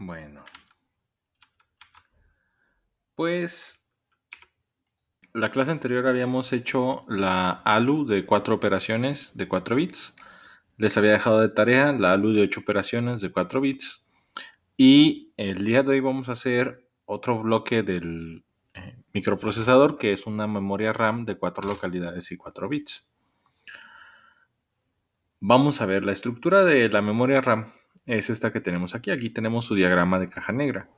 Bueno, pues la clase anterior habíamos hecho la ALU de 4 operaciones de 4 bits. Les había dejado de tarea la ALU de 8 operaciones de 4 bits. Y el día de hoy vamos a hacer otro bloque del microprocesador, que es una memoria RAM de 4 localidades y 4 bits. Vamos a ver, la estructura de la memoria RAM es esta que tenemos aquí. Aquí tenemos su diagrama de caja negra.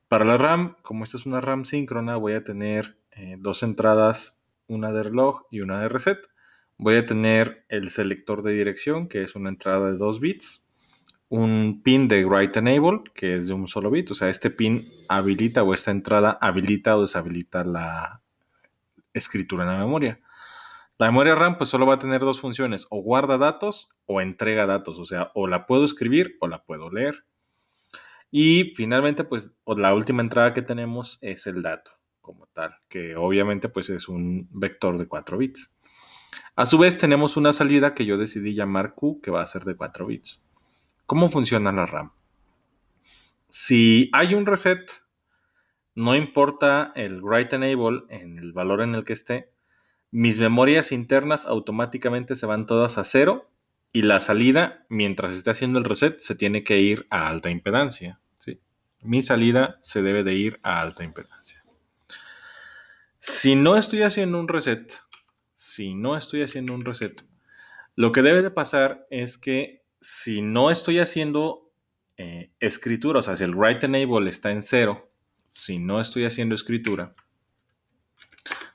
Para la RAM, como esta es una RAM síncrona, voy a tener dos entradas, una de reloj y una de reset. Voy a tener el selector de dirección, que es una entrada de 2 bits. Un pin de write enable, que es de un solo bit. O sea, este pin habilita o esta entrada habilita o deshabilita la escritura en la memoria. La memoria RAM pues solo va a tener dos funciones, o guarda datos o entrega datos. O sea, o la puedo escribir o la puedo leer. Y finalmente, pues la última entrada que tenemos es el dato como tal, que obviamente pues es un vector de 4 bits. A su vez tenemos una salida que yo decidí llamar Q, que va a ser de 4 bits. ¿Cómo funciona la RAM? Si hay un reset, no importa el write enable en el valor en el que esté, mis memorias internas automáticamente se van todas a cero y la salida, mientras esté haciendo el reset, se tiene que ir a alta impedancia. ¿Sí? Mi salida se debe de ir a alta impedancia. Si no estoy haciendo un reset, lo que debe de pasar es que si no estoy haciendo escritura, o sea, si el write enable está en cero, si no estoy haciendo escritura,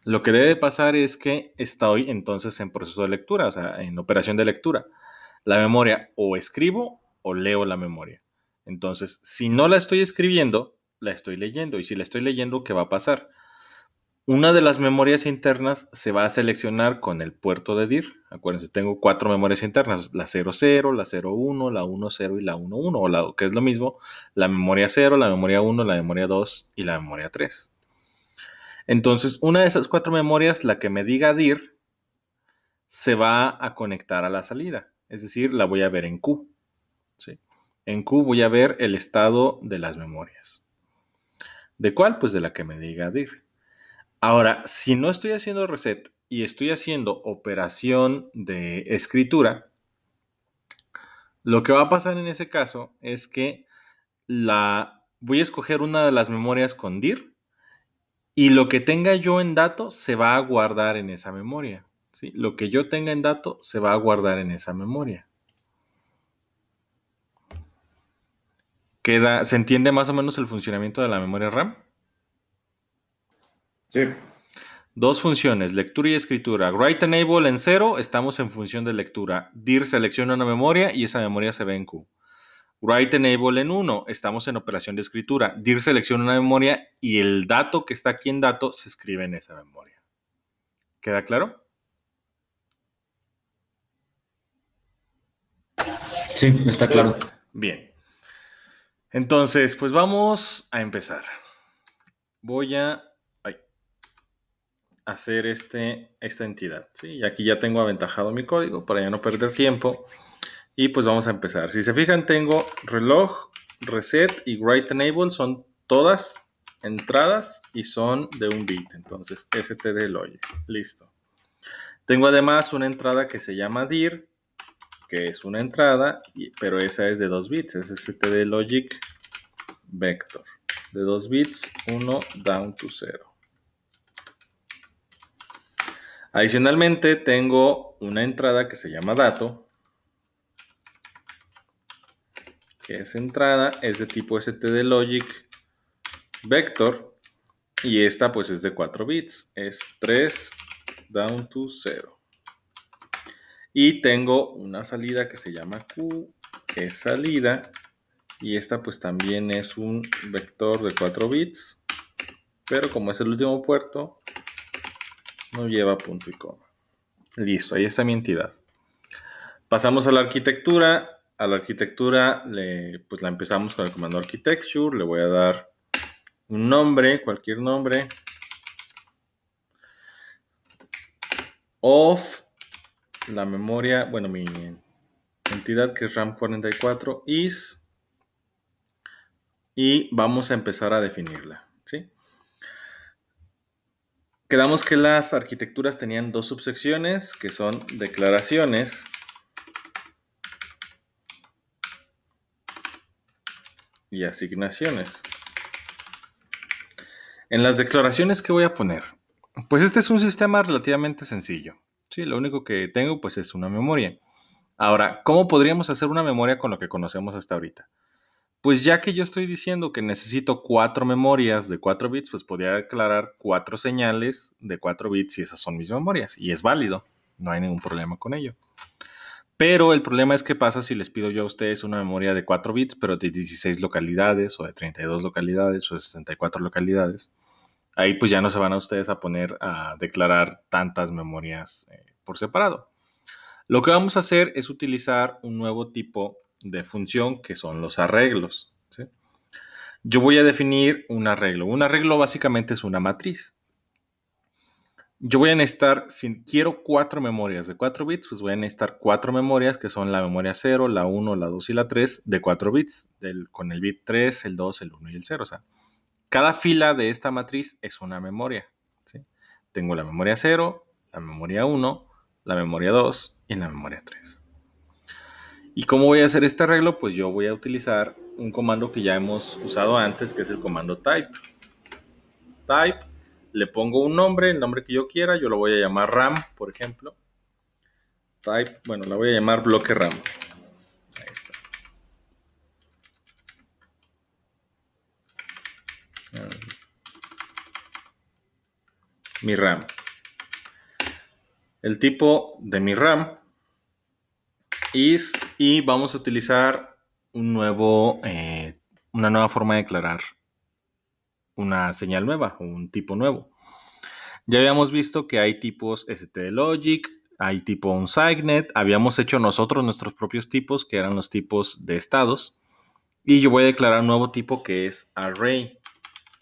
lo que debe pasar es que estoy entonces en proceso de lectura, o sea, en operación de lectura. La memoria o escribo o leo la memoria. Entonces, si no la estoy escribiendo, la estoy leyendo. Y si la estoy leyendo, ¿qué va a pasar? Una de las memorias internas se va a seleccionar con el puerto de DIR. Acuérdense, tengo 4 memorias internas, la 00, la 01, la 10 y la 11, o la, que es lo mismo, la memoria 0, la memoria 1, la memoria 2 y la memoria 3. Entonces, una de esas 4 memorias, la que me diga DIR, se va a conectar a la salida. Es decir, la voy a ver en Q. ¿Sí? En Q voy a ver el estado de las memorias. ¿De cuál? Pues de la que me diga DIR. Ahora, si no estoy haciendo reset y estoy haciendo operación de escritura, lo que va a pasar en ese caso es que voy a escoger una de las memorias con DIR y lo que tenga yo en dato se va a guardar en esa memoria. ¿Sí? Lo que yo tenga en dato se va a guardar en esa memoria. ¿Se entiende más o menos el funcionamiento de la memoria RAM? Sí, Dos funciones, lectura y escritura. Write enable en 0, estamos en función de lectura. Dir selecciona una memoria y esa memoria se ve en Q. Write enable en 1, estamos en operación de escritura. Dir selecciona una memoria y el dato que está aquí en dato se escribe en esa memoria. ¿Queda claro? sí, está claro. Bien. Entonces, pues vamos a empezar. Voy a hacer esta entidad. ¿Sí? Y aquí ya tengo aventajado mi código para ya no perder tiempo. Y pues vamos a empezar. Si se fijan, tengo reloj, reset y write enable. Son todas entradas y son de un bit. Entonces, std logic. Listo. Tengo además una entrada que se llama dir, que es una entrada, pero esa es de 2 bits. Es std logic vector. De 2 bits, 1 down to 0. Adicionalmente, tengo una entrada que se llama dato, que esa entrada es de tipo stdlogic vector y esta pues es de 4 bits, es 3 down to 0. Y tengo una salida que se llama Q, que es salida, y esta pues también es un vector de 4 bits, pero como es el último puerto, no lleva punto y coma. Listo, ahí está mi entidad. Pasamos a la arquitectura. A la arquitectura pues la empezamos con el comando architecture. Le voy a dar un nombre, cualquier nombre. Of la memoria, bueno, mi entidad que es RAM 44 is y vamos a empezar a definirla, ¿sí? Quedamos que las arquitecturas tenían dos subsecciones, que son declaraciones y asignaciones. En las declaraciones, ¿qué voy a poner? Pues este es un sistema relativamente sencillo. Sí, lo único que tengo pues es una memoria. Ahora, ¿cómo podríamos hacer una memoria con lo que conocemos hasta ahorita? Pues ya que yo estoy diciendo que necesito 4 memorias de 4 bits, pues podría declarar 4 señales de 4 bits y esas son mis memorias. Y es válido, no hay ningún problema con ello. Pero el problema es qué pasa si les pido yo a ustedes una memoria de 4 bits, pero de 16 localidades, o de 32 localidades, o de 64 localidades. Ahí pues ya no se van a ustedes a poner a declarar tantas memorias por separado. Lo que vamos a hacer es utilizar un nuevo tipo de función que son los arreglos, ¿sí? Yo voy a definir un arreglo. Un arreglo básicamente es una matriz. Yo voy a necesitar, si quiero 4 memorias de 4 bits, pues voy a necesitar 4 memorias que son la memoria 0, la 1, la 2 y la 3 de 4 bits, con el bit 3, el 2, el 1 y el 0. O sea, cada fila de esta matriz es una memoria, ¿sí? Tengo la memoria 0, la memoria 1, la memoria 2 y la memoria 3. ¿Y cómo voy a hacer este arreglo? Pues yo voy a utilizar un comando que ya hemos usado antes, que es el comando type. Type, le pongo un nombre, el nombre que yo quiera, yo lo voy a llamar RAM, por ejemplo. Type, bueno, la voy a llamar bloque RAM. Ahí está. Mi RAM. El tipo de mi RAM is, y vamos a utilizar una nueva forma de declarar una señal nueva, un tipo nuevo. Ya habíamos visto que hay tipos stdlogic, hay tipo unsigned, habíamos hecho nosotros nuestros propios tipos, que eran los tipos de estados, y yo voy a declarar un nuevo tipo que es array,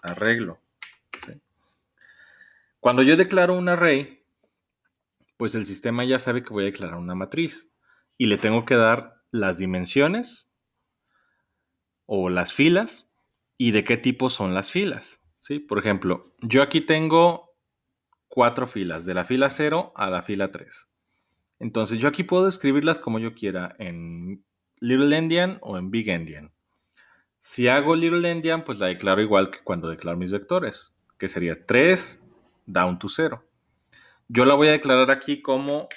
arreglo. ¿Sí? Cuando yo declaro un array, pues el sistema ya sabe que voy a declarar una matriz, y le tengo que dar las dimensiones o las filas, y de qué tipo son las filas. ¿Sí? Por ejemplo, yo aquí tengo 4 filas, de la fila 0 a la fila 3. Entonces yo aquí puedo escribirlas como yo quiera, en Little Endian o en Big Endian. Si hago Little Endian, pues la declaro igual que cuando declaro mis vectores, que sería 3 down to 0. Yo la voy a declarar aquí como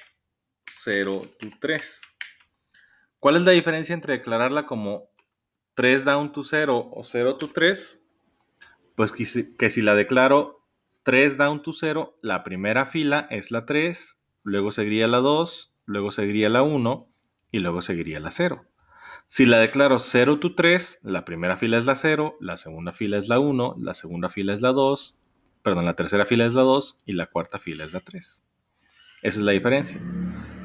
0 to 3. ¿Cuál es la diferencia entre declararla como 3 down to 0 o 0 to 3? Pues que si la declaro 3 down to 0, la primera fila es la 3, luego seguiría la 2, luego seguiría la 1 y luego seguiría la 0. Si la declaro 0 to 3, la primera fila es la 0, la segunda fila es la 1, la segunda fila es la 2, perdón, la tercera fila es la 2 y la cuarta fila es la 3. Esa es la diferencia.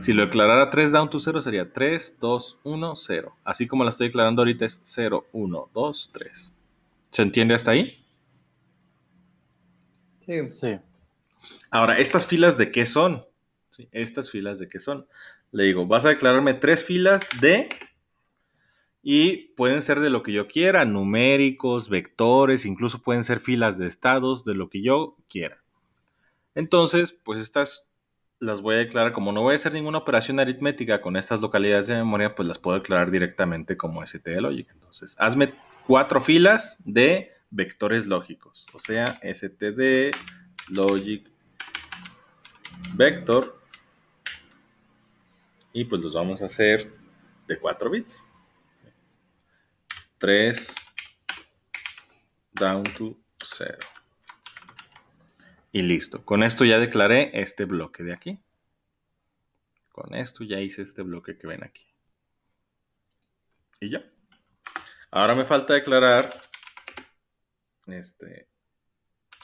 Si lo declarara 3 down to 0 sería 3, 2, 1, 0. Así como la estoy declarando ahorita es 0, 1, 2, 3. ¿Se entiende hasta ahí? Sí. Sí. Ahora, ¿estas filas de qué son? ¿Sí? ¿Estas filas de qué son? Le digo, vas a declararme 3 filas de... Y pueden ser de lo que yo quiera, numéricos, vectores, incluso pueden ser filas de estados, de lo que yo quiera. Entonces, pues estas las voy a declarar, como no voy a hacer ninguna operación aritmética con estas localidades de memoria, pues las puedo declarar directamente como stdlogic. Entonces, hazme 4 filas de vectores lógicos, o sea, stdlogic vector, y pues los vamos a hacer de 4 bits. 3 down to 0. Y listo. Con esto ya declaré este bloque de aquí. Con esto ya hice este bloque que ven aquí. Y ya. Ahora me falta declarar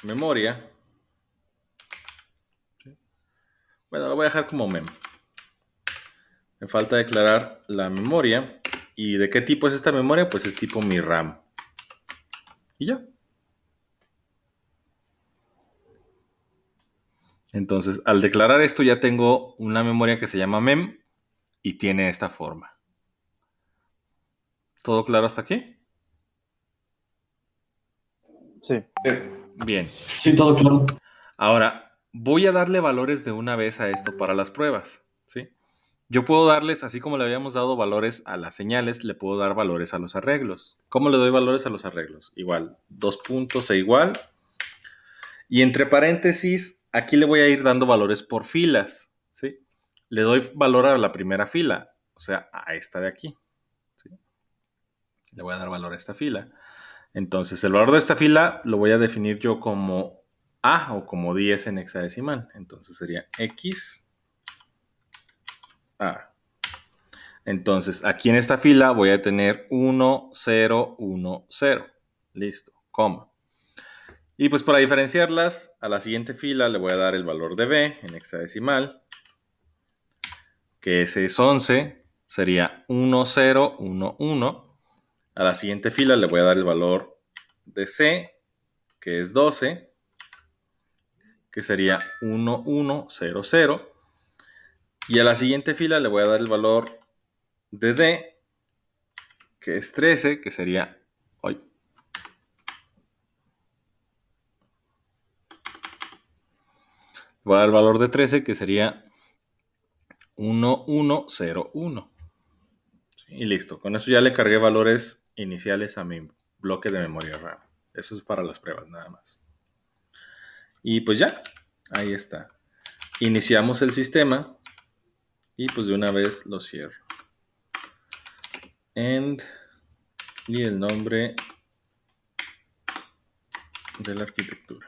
memoria. Bueno, lo voy a dejar como mem. Me falta declarar la memoria. ¿Y de qué tipo es esta memoria? Pues es tipo mi RAM. Y ya. Entonces, al declarar esto ya tengo una memoria que se llama mem y tiene esta forma. ¿Todo claro hasta aquí? Sí. Bien. Sí, todo claro. Ahora, voy a darle valores de una vez a esto para las pruebas, ¿sí? Yo puedo darles, así como le habíamos dado valores a las señales, le puedo dar valores a los arreglos. ¿Cómo le doy valores a los arreglos? Igual, 2 puntos e igual. Y entre paréntesis, aquí le voy a ir dando valores por filas, ¿sí? Le doy valor a la primera fila, o sea, a esta de aquí, ¿sí? Le voy a dar valor a esta fila. Entonces, el valor de esta fila lo voy a definir yo como A o como 10 en hexadecimal. Entonces sería X, A. Entonces, aquí en esta fila voy a tener 1, 0, 1, 0. Listo, coma. Y pues para diferenciarlas, a la siguiente fila le voy a dar el valor de B en hexadecimal, que ese es 11, sería 1, 0, 1, 1. A la siguiente fila le voy a dar el valor de C, que es 12, que sería 1, 1, 0, 0. Y a la siguiente fila le voy a dar el valor de D, que es 13, que sería... ¡ay! Voy a dar el valor de 13, que sería 1, 1, 0, 1. Y listo. Con eso ya le cargué valores iniciales a mi bloque de memoria RAM. Eso es para las pruebas nada más. Y pues ya, ahí está. Iniciamos el sistema y pues de una vez lo cierro. End y el nombre de la arquitectura.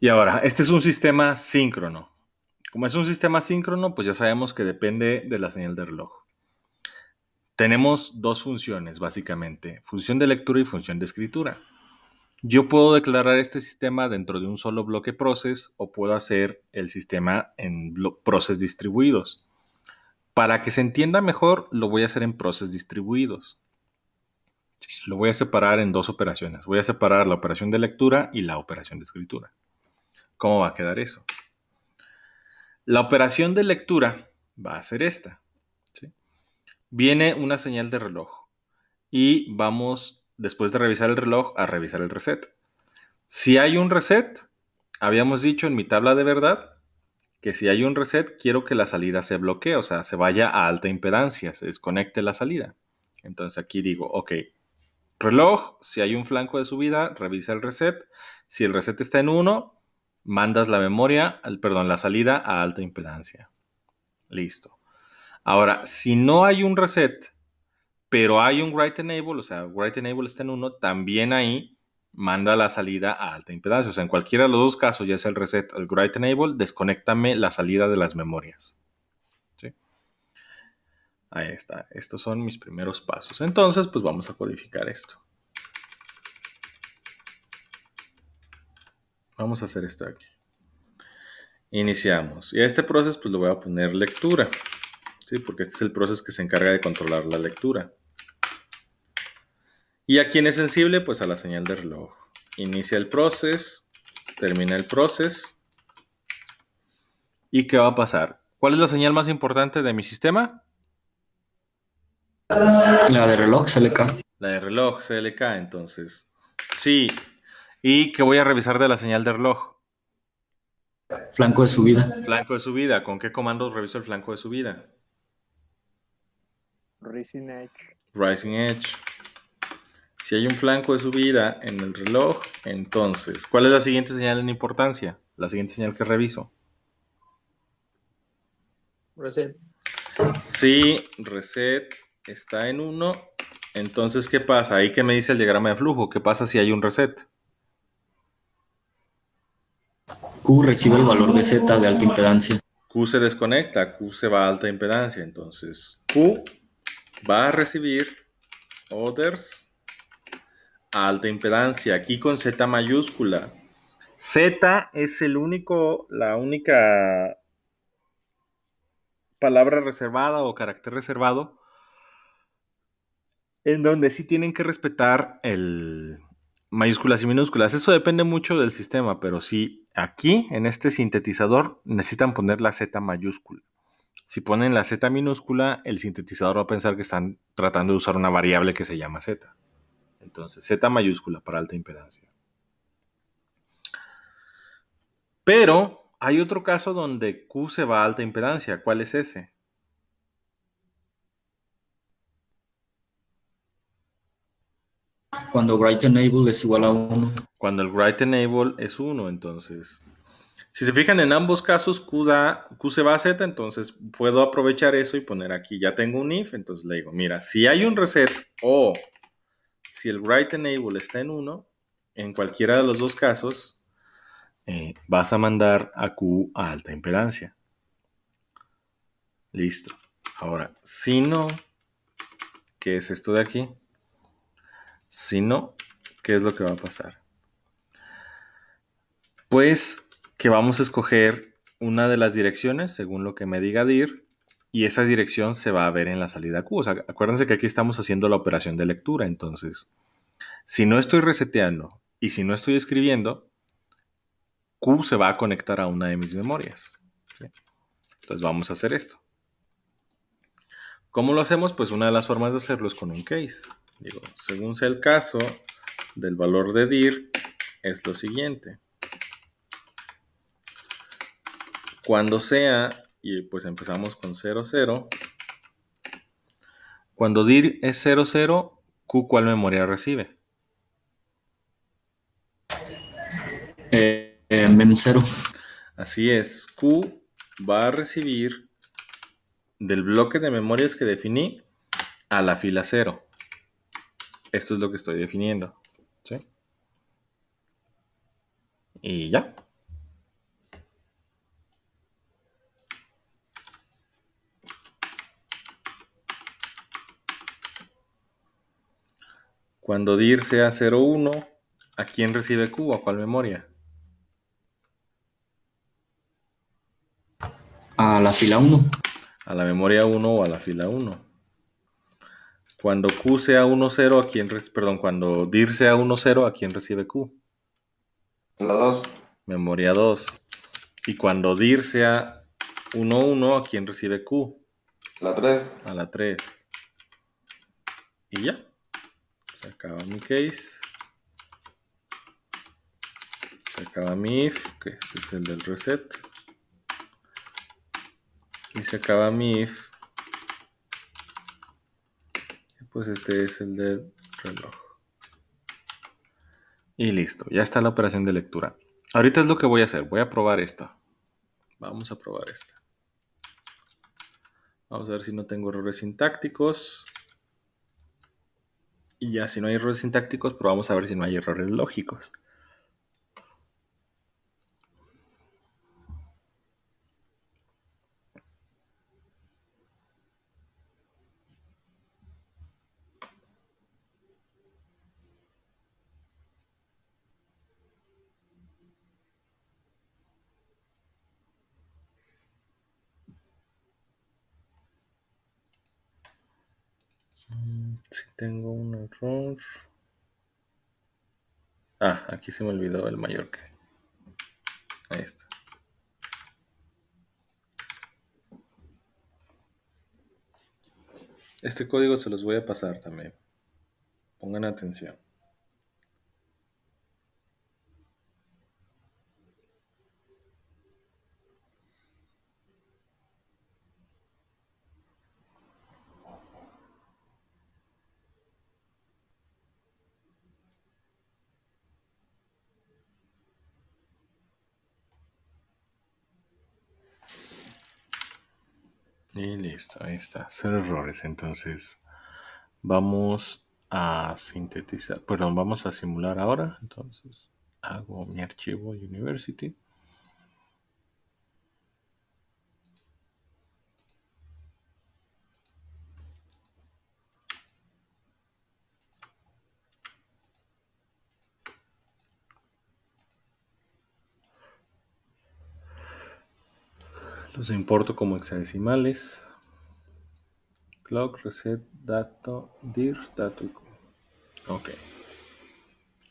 Y ahora, este es un sistema síncrono. Como es un sistema síncrono, pues ya sabemos que depende de la señal de reloj. Tenemos dos funciones, básicamente. Función de lectura y función de escritura. Yo puedo declarar este sistema dentro de un solo bloque process o puedo hacer el sistema en process distribuidos. Para que se entienda mejor, lo voy a hacer en process distribuidos. Lo voy a separar en dos operaciones. Voy a separar la operación de lectura y la operación de escritura. ¿Cómo va a quedar eso? La operación de lectura va a ser esta, ¿sí? Viene una señal de reloj y vamos, después de revisar el reloj, a revisar el reset. Si hay un reset, habíamos dicho en mi tabla de verdad que si hay un reset, quiero que la salida se bloquee, o sea, se vaya a alta impedancia, se desconecte la salida. Entonces aquí digo, ok, reloj, si hay un flanco de subida, revisa el reset. Si el reset está en 1, mandas la memoria, perdón, la salida a alta impedancia. Listo. Ahora, si no hay un reset, pero hay un write enable, o sea, write enable está en 1, también ahí manda la salida a alta impedancia. O sea, en cualquiera de los dos casos, ya sea el reset o el write enable, desconéctame la salida de las memorias. ¿Sí? Ahí está. Estos son mis primeros pasos. Entonces, pues vamos a codificar esto. Vamos a hacer esto aquí. Iniciamos. Y a este proceso pues le voy a poner lectura. ¿Sí? Porque este es el proceso que se encarga de controlar la lectura. ¿Y a quién es sensible? Pues a la señal de reloj. Inicia el proceso, termina el proceso. ¿Y qué va a pasar? ¿Cuál es la señal más importante de mi sistema? La de reloj CLK. La de reloj, CLK, entonces. Sí. ¿Y qué voy a revisar de la señal de reloj? Flanco de subida. Flanco de subida. ¿Con qué comandos reviso el flanco de subida? Rising Edge. Rising Edge. Si hay un flanco de subida en el reloj, entonces, ¿cuál es la siguiente señal en importancia? La siguiente señal que reviso. Reset. Si reset está en 1, entonces, ¿qué pasa? Ahí que me dice el diagrama de flujo. ¿Qué pasa si hay un reset? Q recibe el valor de Z de alta impedancia. Q se desconecta, Q se va a alta impedancia. Entonces, Q va a recibir orders a alta impedancia. Aquí con Z mayúscula. Z es la única palabra reservada o carácter reservado en donde sí tienen que respetar el mayúsculas y minúsculas. Eso depende mucho del sistema, pero sí, aquí en este sintetizador necesitan poner la Z mayúscula. Si ponen la Z minúscula, el sintetizador va a pensar que están tratando de usar una variable que se llama Z. Entonces, Z mayúscula para alta impedancia. Pero hay otro caso donde Q se va a alta impedancia. ¿Cuál es ese? Cuando write enable es igual a 1. Cuando el write enable es 1, entonces... Si se fijan en ambos casos, Q se va a Z, entonces puedo aprovechar eso y poner aquí, ya tengo un if, entonces le digo, mira, si hay un reset o si el write enable está en 1, en cualquiera de los dos casos, vas a mandar a Q a alta impedancia. Listo. Ahora, si no, ¿qué es esto de aquí? Si no, ¿qué es lo que va a pasar? Pues que vamos a escoger una de las direcciones según lo que me diga dir y esa dirección se va a ver en la salida Q. O sea, acuérdense que aquí estamos haciendo la operación de lectura. Entonces, si no estoy reseteando y si no estoy escribiendo, Q se va a conectar a una de mis memorias. ¿Sí? Entonces vamos a hacer esto. ¿Cómo lo hacemos? Pues una de las formas de hacerlo es con un case. Digo, según sea el caso del valor de dir, es lo siguiente. Cuando sea, y pues empezamos con 0, 0. Cuando dir es 0, 0, Q ¿cuál memoria recibe? Mem 0. Así es, Q va a recibir del bloque de memorias que definí a la fila 0. Esto es lo que estoy definiendo. ¿Sí? Y ya. Cuando dir sea 0, 1, ¿a quién recibe Q? ¿A cuál memoria? A la fila 1. A la memoria 1 o a la fila 1. Cuando Q sea 1, 0, ¿a quién perdón, cuando dir sea 1, 0, ¿a quién recibe Q? La 2. Memoria 2. Y cuando dir sea 1, 1, ¿a quién recibe Q? La 3. A la 3. Y ya. Se acaba mi case. Se acaba mi if, que este es el del reset. Y se acaba mi if. Pues este es el del reloj. Y listo, ya está la operación de lectura. Ahorita es lo que voy a hacer. Voy a probar esta. Vamos a probar esta. Vamos a ver si no tengo errores sintácticos. Y ya si no hay errores sintácticos, probamos a ver si no hay errores lógicos. Si tengo un error. Ah, aquí se me olvidó el mayor que. Ahí está. Este código se los voy a pasar también. Pongan atención. Y listo, ahí está. Cero errores. Entonces, vamos a sintetizar. Perdón, vamos a simular ahora. Entonces, hago mi archivo University. Los importo como hexadecimales. Clock, reset, dato, dir, dato y Q. Ok.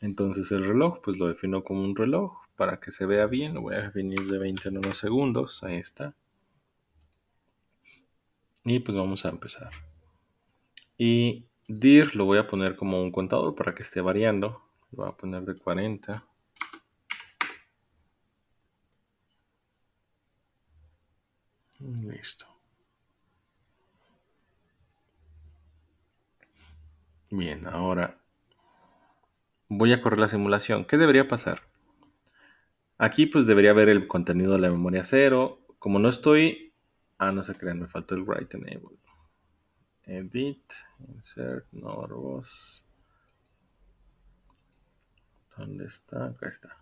Entonces el reloj, pues lo defino como un reloj. Para que se vea bien, lo voy a definir de 20 nanosegundos. Ahí está. Y pues vamos a empezar. Y dir lo voy a poner como un contador para que esté variando. Lo voy a poner de 40. Listo. Bien, ahora voy a correr la simulación. ¿Qué debería pasar? Aquí pues debería ver el contenido de la memoria cero. Como no estoy... no se crean, me faltó el write enable. Edit, insert, Norbos. ¿Dónde está? Acá está.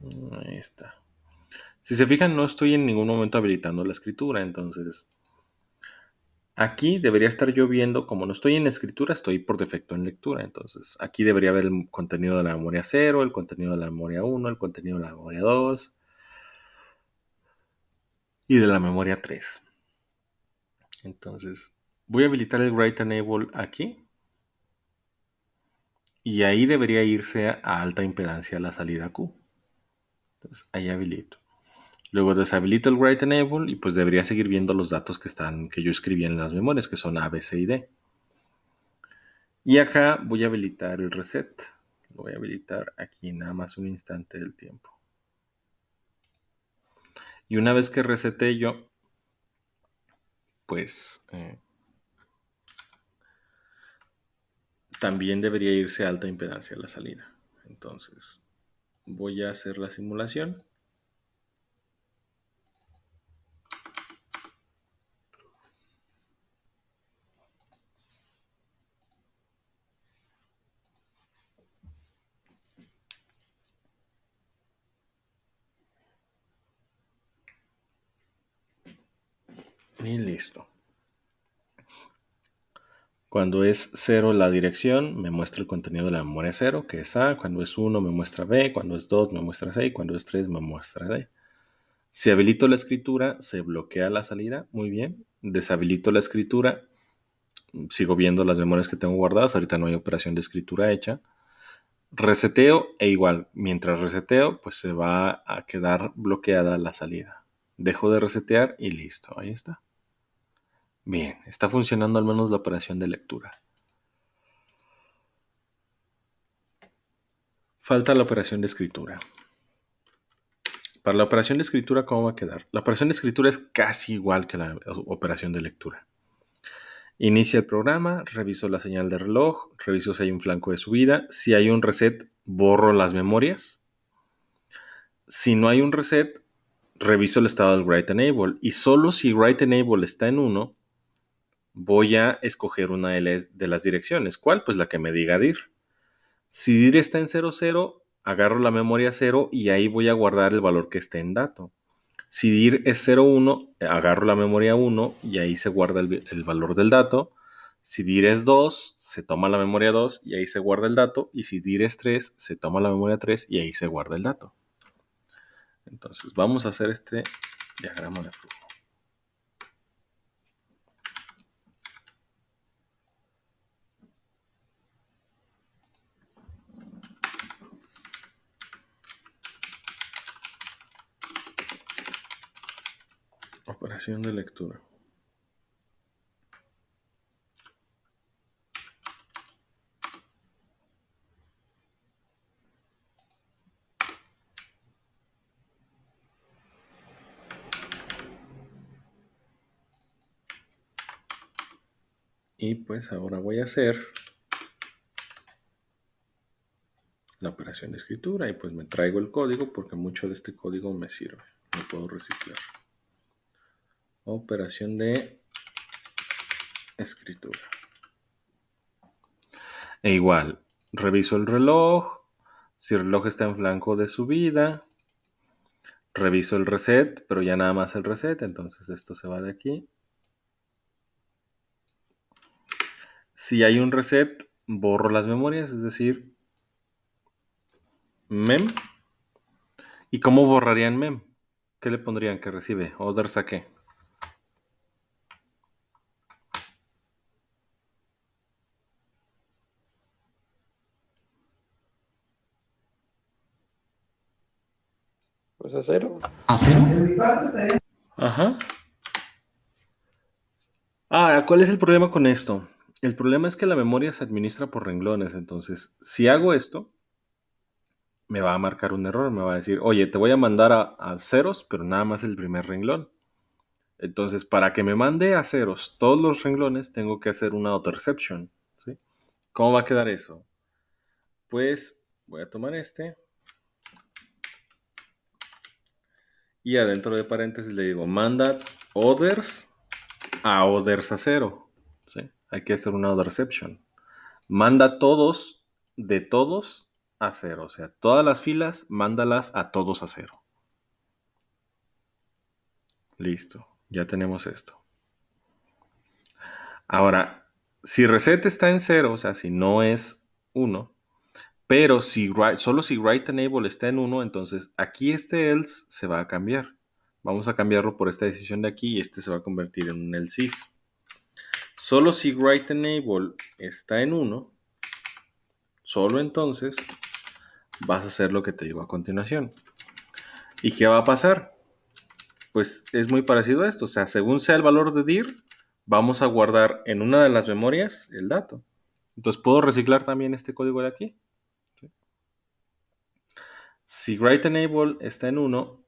Ahí está. Si se fijan, no estoy en ningún momento habilitando la escritura, entonces aquí debería estar yo viendo, como no estoy en escritura, estoy por defecto en lectura, entonces aquí debería ver el contenido de la memoria cero, el contenido de la memoria uno, el contenido de la memoria 2 y de la memoria 3. Entonces voy a habilitar el write enable aquí y ahí debería irse a alta impedancia la salida Q. Entonces ahí habilito. Luego deshabilito el write enable y pues debería seguir viendo los datos que yo escribí en las memorias, que son A, B, C y D. Y acá voy a habilitar el reset. Lo voy a habilitar aquí nada más un instante del tiempo. Y una vez que resete yo, pues también debería irse a alta impedancia la salida. Entonces voy a hacer la simulación. Y listo. Cuando es 0 la dirección, me muestra el contenido de la memoria 0, que es A. Cuando es 1 me muestra B. Cuando es 2 me muestra C. Y cuando es 3 me muestra D. Si habilito la escritura, se bloquea la salida. Muy bien. Deshabilito la escritura. Sigo viendo las memorias que tengo guardadas. Ahorita no hay operación de escritura hecha. Reseteo e igual, mientras reseteo, pues se va a quedar bloqueada la salida. Dejo de resetear y listo. Ahí está. Bien, está funcionando al menos la operación de lectura. Falta la operación de escritura. Para la operación de escritura, ¿cómo va a quedar? La operación de escritura es casi igual que la operación de lectura. Inicia el programa, reviso la señal de reloj, reviso si hay un flanco de subida. Si hay un reset, borro las memorias. Si no hay un reset, reviso el estado del write enable. Y solo si write enable está en 1, voy a escoger una de las direcciones. ¿Cuál? Pues la que me diga dir. Si dir está en 00, agarro la memoria 0 y ahí voy a guardar el valor que esté en dato. Si dir es 01, agarro la memoria 1 y ahí se guarda el valor del dato. Si dir es 2, se toma la memoria 2 y ahí se guarda el dato. Y si dir es 3, se toma la memoria 3 y ahí se guarda el dato. Entonces vamos a hacer este diagrama de flujo. Operación de lectura. Y pues ahora voy a hacer la operación de escritura y pues me traigo el código porque mucho de este código me sirve. Lo puedo reciclar. Operación de escritura. E igual, reviso el reloj. Si el reloj está en flanco de subida, reviso el reset, pero ya nada más el reset, entonces esto se va de aquí. Si hay un reset, borro las memorias, es decir, mem. ¿Y cómo borrarían mem? ¿Qué le pondrían que recibe? Others a qué. Pues a cero. ¿A cero? Ajá. Ahora, ¿cuál es el problema con esto? El problema es que la memoria se administra por renglones. Entonces, si hago esto, me va a marcar un error. Me va a decir, oye, te voy a mandar a ceros, pero nada más el primer renglón. Entonces, para que me mande a ceros todos los renglones, tengo que hacer una autoexception, ¿sí? ¿Cómo va a quedar eso? Pues voy a tomar este y adentro de paréntesis le digo, manda others a cero, ¿sí? Hay que hacer una autoexception. Manda todos de todos a cero, o sea, todas las filas, mándalas a todos a cero. Listo, ya tenemos esto. Ahora, si reset está en cero, o sea, si no es 1, pero solo si write enable está en 1, entonces aquí este else se va a cambiar. Vamos a cambiarlo por esta decisión de aquí y este se va a convertir en un else if. Solo si write enable está en 1, solo entonces vas a hacer lo que te digo a continuación. ¿Y qué va a pasar? Pues es muy parecido a esto. O sea, según sea el valor de dir, vamos a guardar en una de las memorias el dato. Entonces puedo reciclar también este código de aquí. Si write enable está en 1,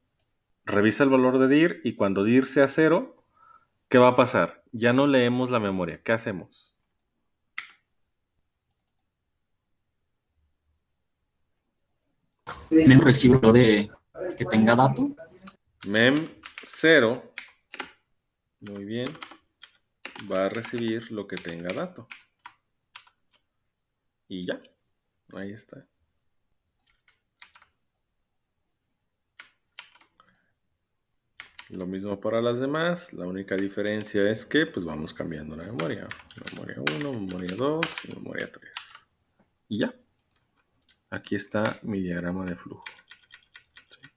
revisa el valor de dir y cuando dir sea 0, ¿qué va a pasar? Ya no leemos la memoria. ¿Qué hacemos? ¿Mem recibe lo de que tenga dato? Mem 0, muy bien, va a recibir lo que tenga dato. Y ya, ahí está. Lo mismo para las demás, la única diferencia es que pues vamos cambiando la memoria. Memoria 1, memoria 2 y memoria 3. Y ya. Aquí está mi diagrama de flujo. ¿Sí?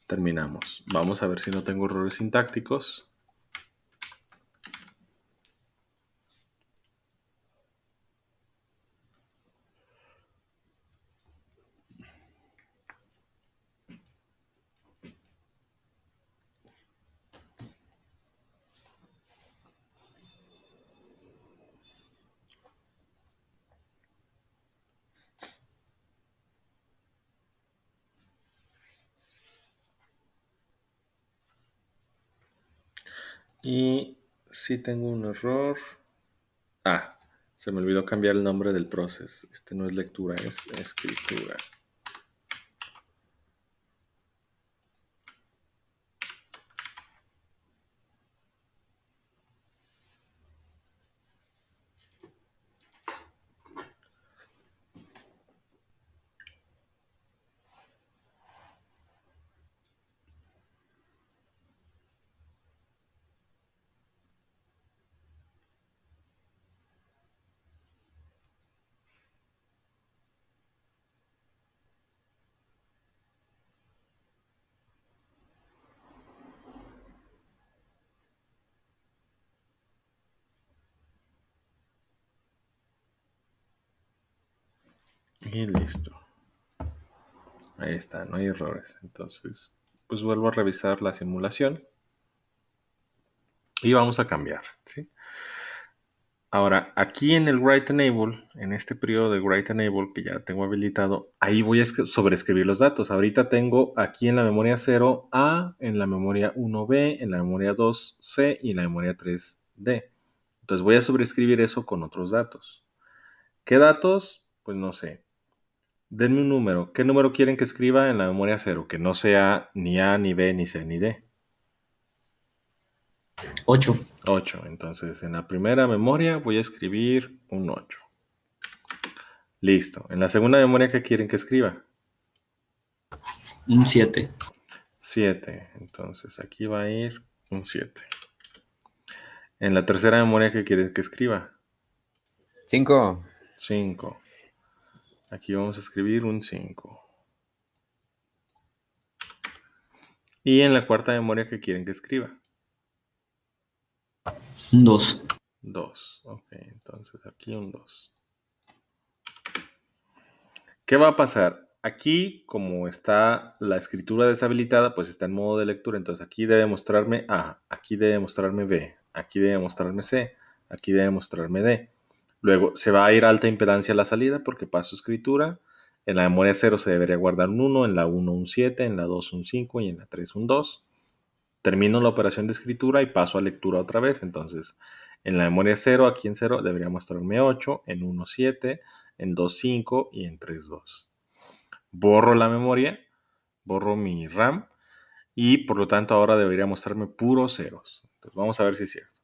Terminamos. Vamos a ver si no tengo errores sintácticos. Y si tengo un error. Ah, se me olvidó cambiar el nombre del proceso. Este no es lectura, es escritura. Y listo. Ahí está, no hay errores. Entonces, pues vuelvo a revisar la simulación. Y vamos a cambiar, ¿sí? Ahora, aquí en el write enable, en este periodo de write enable que ya tengo habilitado, ahí voy a sobreescribir los datos. Ahorita tengo aquí en la memoria 0 A, en la memoria 1 B, en la memoria 2 C y en la memoria 3 D. Entonces voy a sobreescribir eso con otros datos. ¿Qué datos? Pues no sé. Denme un número. ¿Qué número quieren que escriba en la memoria 0? Que no sea ni A, ni B, ni C, ni D. 8. 8. Entonces en la primera memoria voy a escribir un 8. Listo. En la segunda memoria, ¿qué quieren que escriba? Un 7. 7. Entonces aquí va a ir un 7. En la tercera memoria, ¿qué quieren que escriba? 5. 5. Aquí vamos a escribir un 5. Y en la cuarta memoria, ¿qué quieren que escriba? Un 2. 2. Ok, entonces aquí un 2. ¿Qué va a pasar? Aquí, como está la escritura deshabilitada, pues está en modo de lectura. Entonces aquí debe mostrarme A, aquí debe mostrarme B, aquí debe mostrarme C, aquí debe mostrarme D. Luego se va a ir a alta impedancia a la salida porque paso escritura. En la memoria 0 se debería guardar un 1, en la 1 un 7, en la 2 un 5 y en la 3 un 2. Termino la operación de escritura y paso a lectura otra vez. Entonces, en la memoria 0, aquí en 0 debería mostrarme 8, en 1 7, en 2 5 y en 3 2. Borro la memoria, borro mi RAM y por lo tanto ahora debería mostrarme puros ceros. Entonces, vamos a ver si es cierto.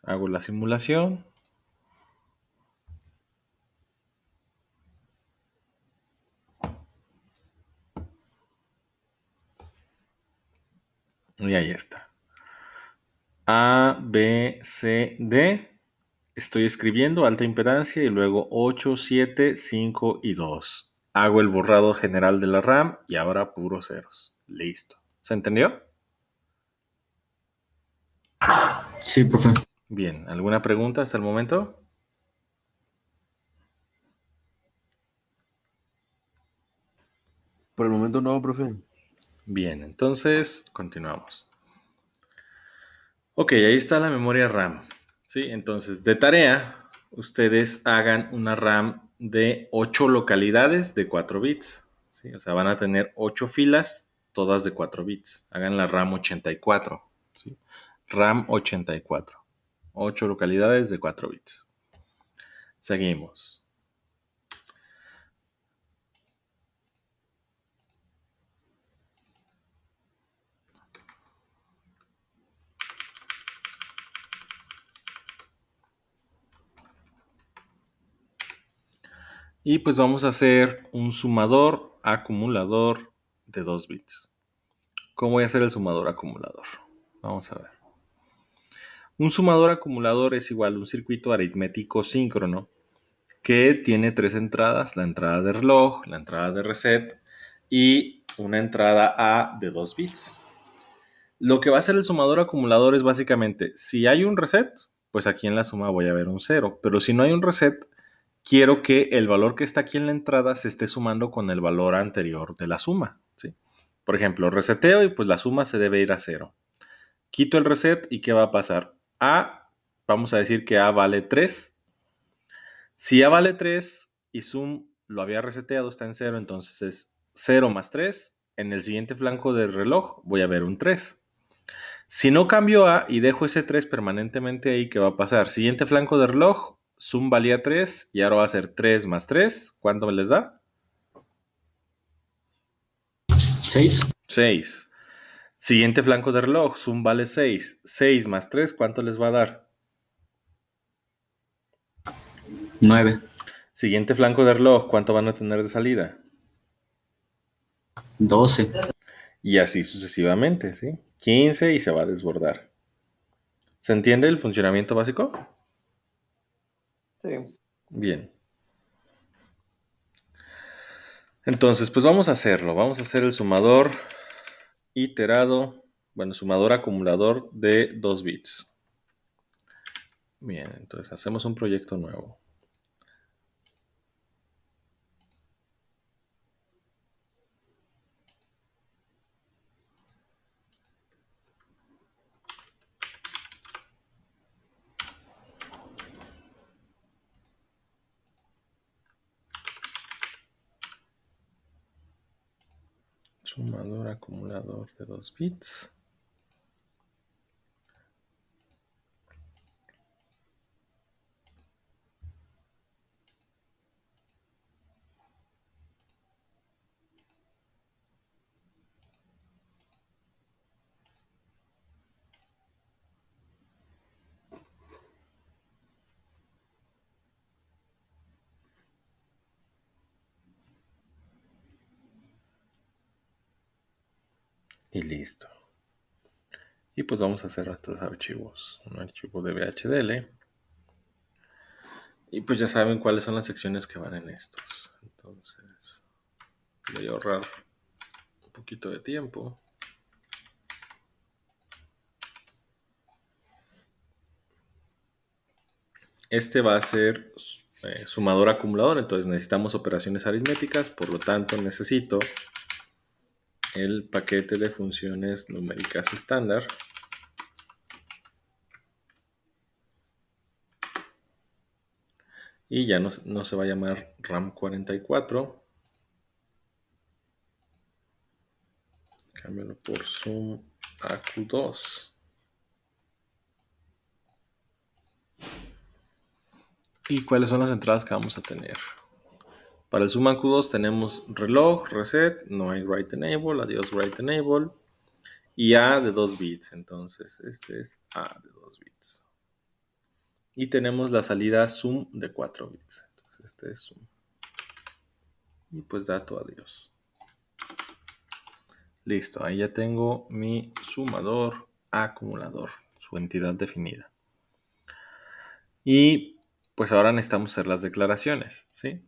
Hago la simulación. Y ahí está. A, B, C, D. Estoy escribiendo alta impedancia y luego 8, 7, 5 y 2. Hago el borrado general de la RAM y ahora puros ceros. Listo. ¿Se entendió? Sí, profe. Bien. ¿Alguna pregunta hasta el momento? Por el momento no, profe. Bien, entonces continuamos. Ok, ahí está la memoria RAM. ¿Sí? Entonces, de tarea, ustedes hagan una RAM de 8 localidades de 4 bits. ¿Sí? O sea, van a tener 8 filas, todas de 4 bits. Hagan la RAM 84. ¿Sí? RAM 84. 8 localidades de 4 bits. Seguimos. Y pues vamos a hacer un sumador acumulador de 2 bits. ¿Cómo voy a hacer el sumador acumulador? Vamos a ver. Un sumador acumulador es igual a un circuito aritmético síncrono que tiene 3 entradas, la entrada de reloj, la entrada de reset y una entrada A de 2 bits. Lo que va a hacer el sumador acumulador es básicamente, si hay un reset, pues aquí en la suma voy a ver un 0, pero si no hay un reset, quiero que el valor que está aquí en la entrada se esté sumando con el valor anterior de la suma, ¿sí? Por ejemplo, reseteo y pues la suma se debe ir a 0. Quito el reset y ¿qué va a pasar? A, vamos a decir que A vale 3. Si A vale 3 y sum lo había reseteado, está en 0, entonces es 0 más 3. En el siguiente flanco del reloj voy a ver un 3. Si no cambio A y dejo ese 3 permanentemente ahí, ¿qué va a pasar? Siguiente flanco de reloj, sum valía 3 y ahora va a ser 3 más 3. ¿Cuánto me les da? 6. 6. Siguiente flanco de reloj, sum vale 6. 6 más 3, ¿cuánto les va a dar? 9. Siguiente flanco de reloj, ¿cuánto van a tener de salida? 12. Y así sucesivamente, ¿sí? 15 y se va a desbordar. ¿Se entiende el funcionamiento básico? Sí. Bien. Entonces, pues vamos a hacerlo. Vamos a hacer el sumador iterado, bueno, sumador acumulador de 2 bits. Bien, entonces hacemos un proyecto nuevo. Sumador acumulador de 2 bits. Y listo. Y pues vamos a hacer nuestros archivos. Un archivo de VHDL. Y pues ya saben cuáles son las secciones que van en estos. Entonces, voy a ahorrar un poquito de tiempo. Este va a ser sumador acumulador, entonces necesitamos operaciones aritméticas, por lo tanto necesito el paquete de funciones numéricas estándar Y ya no se va a llamar RAM 44. Cámbialo por Zoom AQ2. ¿Y cuáles son las entradas que vamos a tener? Para el Zoom AQ2 tenemos reloj, reset, no hay write enable, adiós write enable y A de 2 bits. Entonces este es A de 2 bits. Y tenemos la salida Zoom de 4 bits. Entonces este es Zoom. Y pues dato adiós. Listo, ahí ya tengo mi sumador acumulador, su entidad definida. Y pues ahora necesitamos hacer las declaraciones, ¿sí?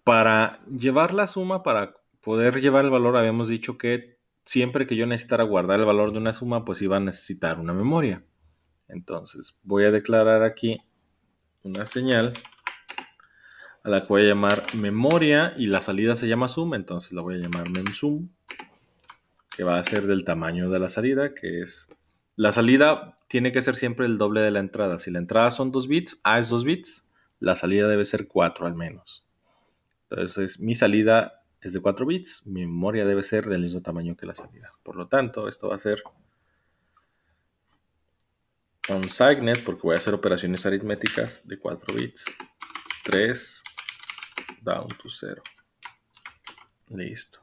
Para llevar la suma, para poder llevar el valor, habíamos dicho que siempre que yo necesitara guardar el valor de una suma, pues iba a necesitar una memoria. Entonces voy a declarar aquí una señal a la que voy a llamar memoria y la salida se llama sum, entonces la voy a llamar memsum, que va a ser del tamaño de la salida, que es... La salida tiene que ser siempre el doble de la entrada. Si la entrada son 2 bits, A es 2 bits, la salida debe ser 4 al menos. Entonces mi salida es de 4 bits, mi memoria debe ser del mismo tamaño que la salida. Por lo tanto, esto va a ser consigned, porque voy a hacer operaciones aritméticas de 4 bits. 3 down to 0. Listo.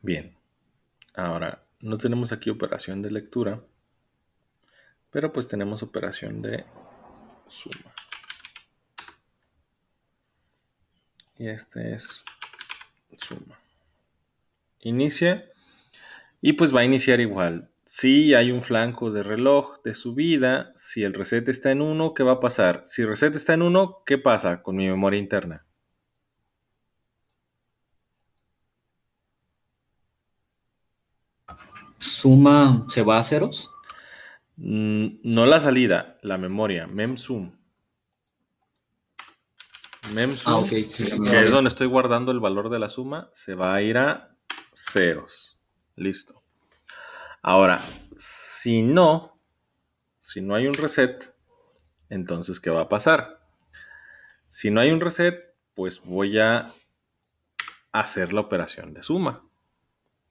Bien. Ahora, no tenemos aquí operación de lectura, pero pues tenemos operación de suma. Y este es suma. Inicia y pues va a iniciar igual. Si hay un flanco de reloj de subida, si el reset está en 1, ¿qué va a pasar? Si el reset está en 1, ¿qué pasa con mi memoria interna? Suma se va a ceros. No la salida, la memoria, memsum. Memsum, Ah, ok, sí, la que es memoria. donde estoy guardando el valor de la suma, se va a ir a ceros. Listo. Ahora, si no hay un reset, entonces, ¿qué va a pasar? Si no hay un reset, pues voy a hacer la operación de suma.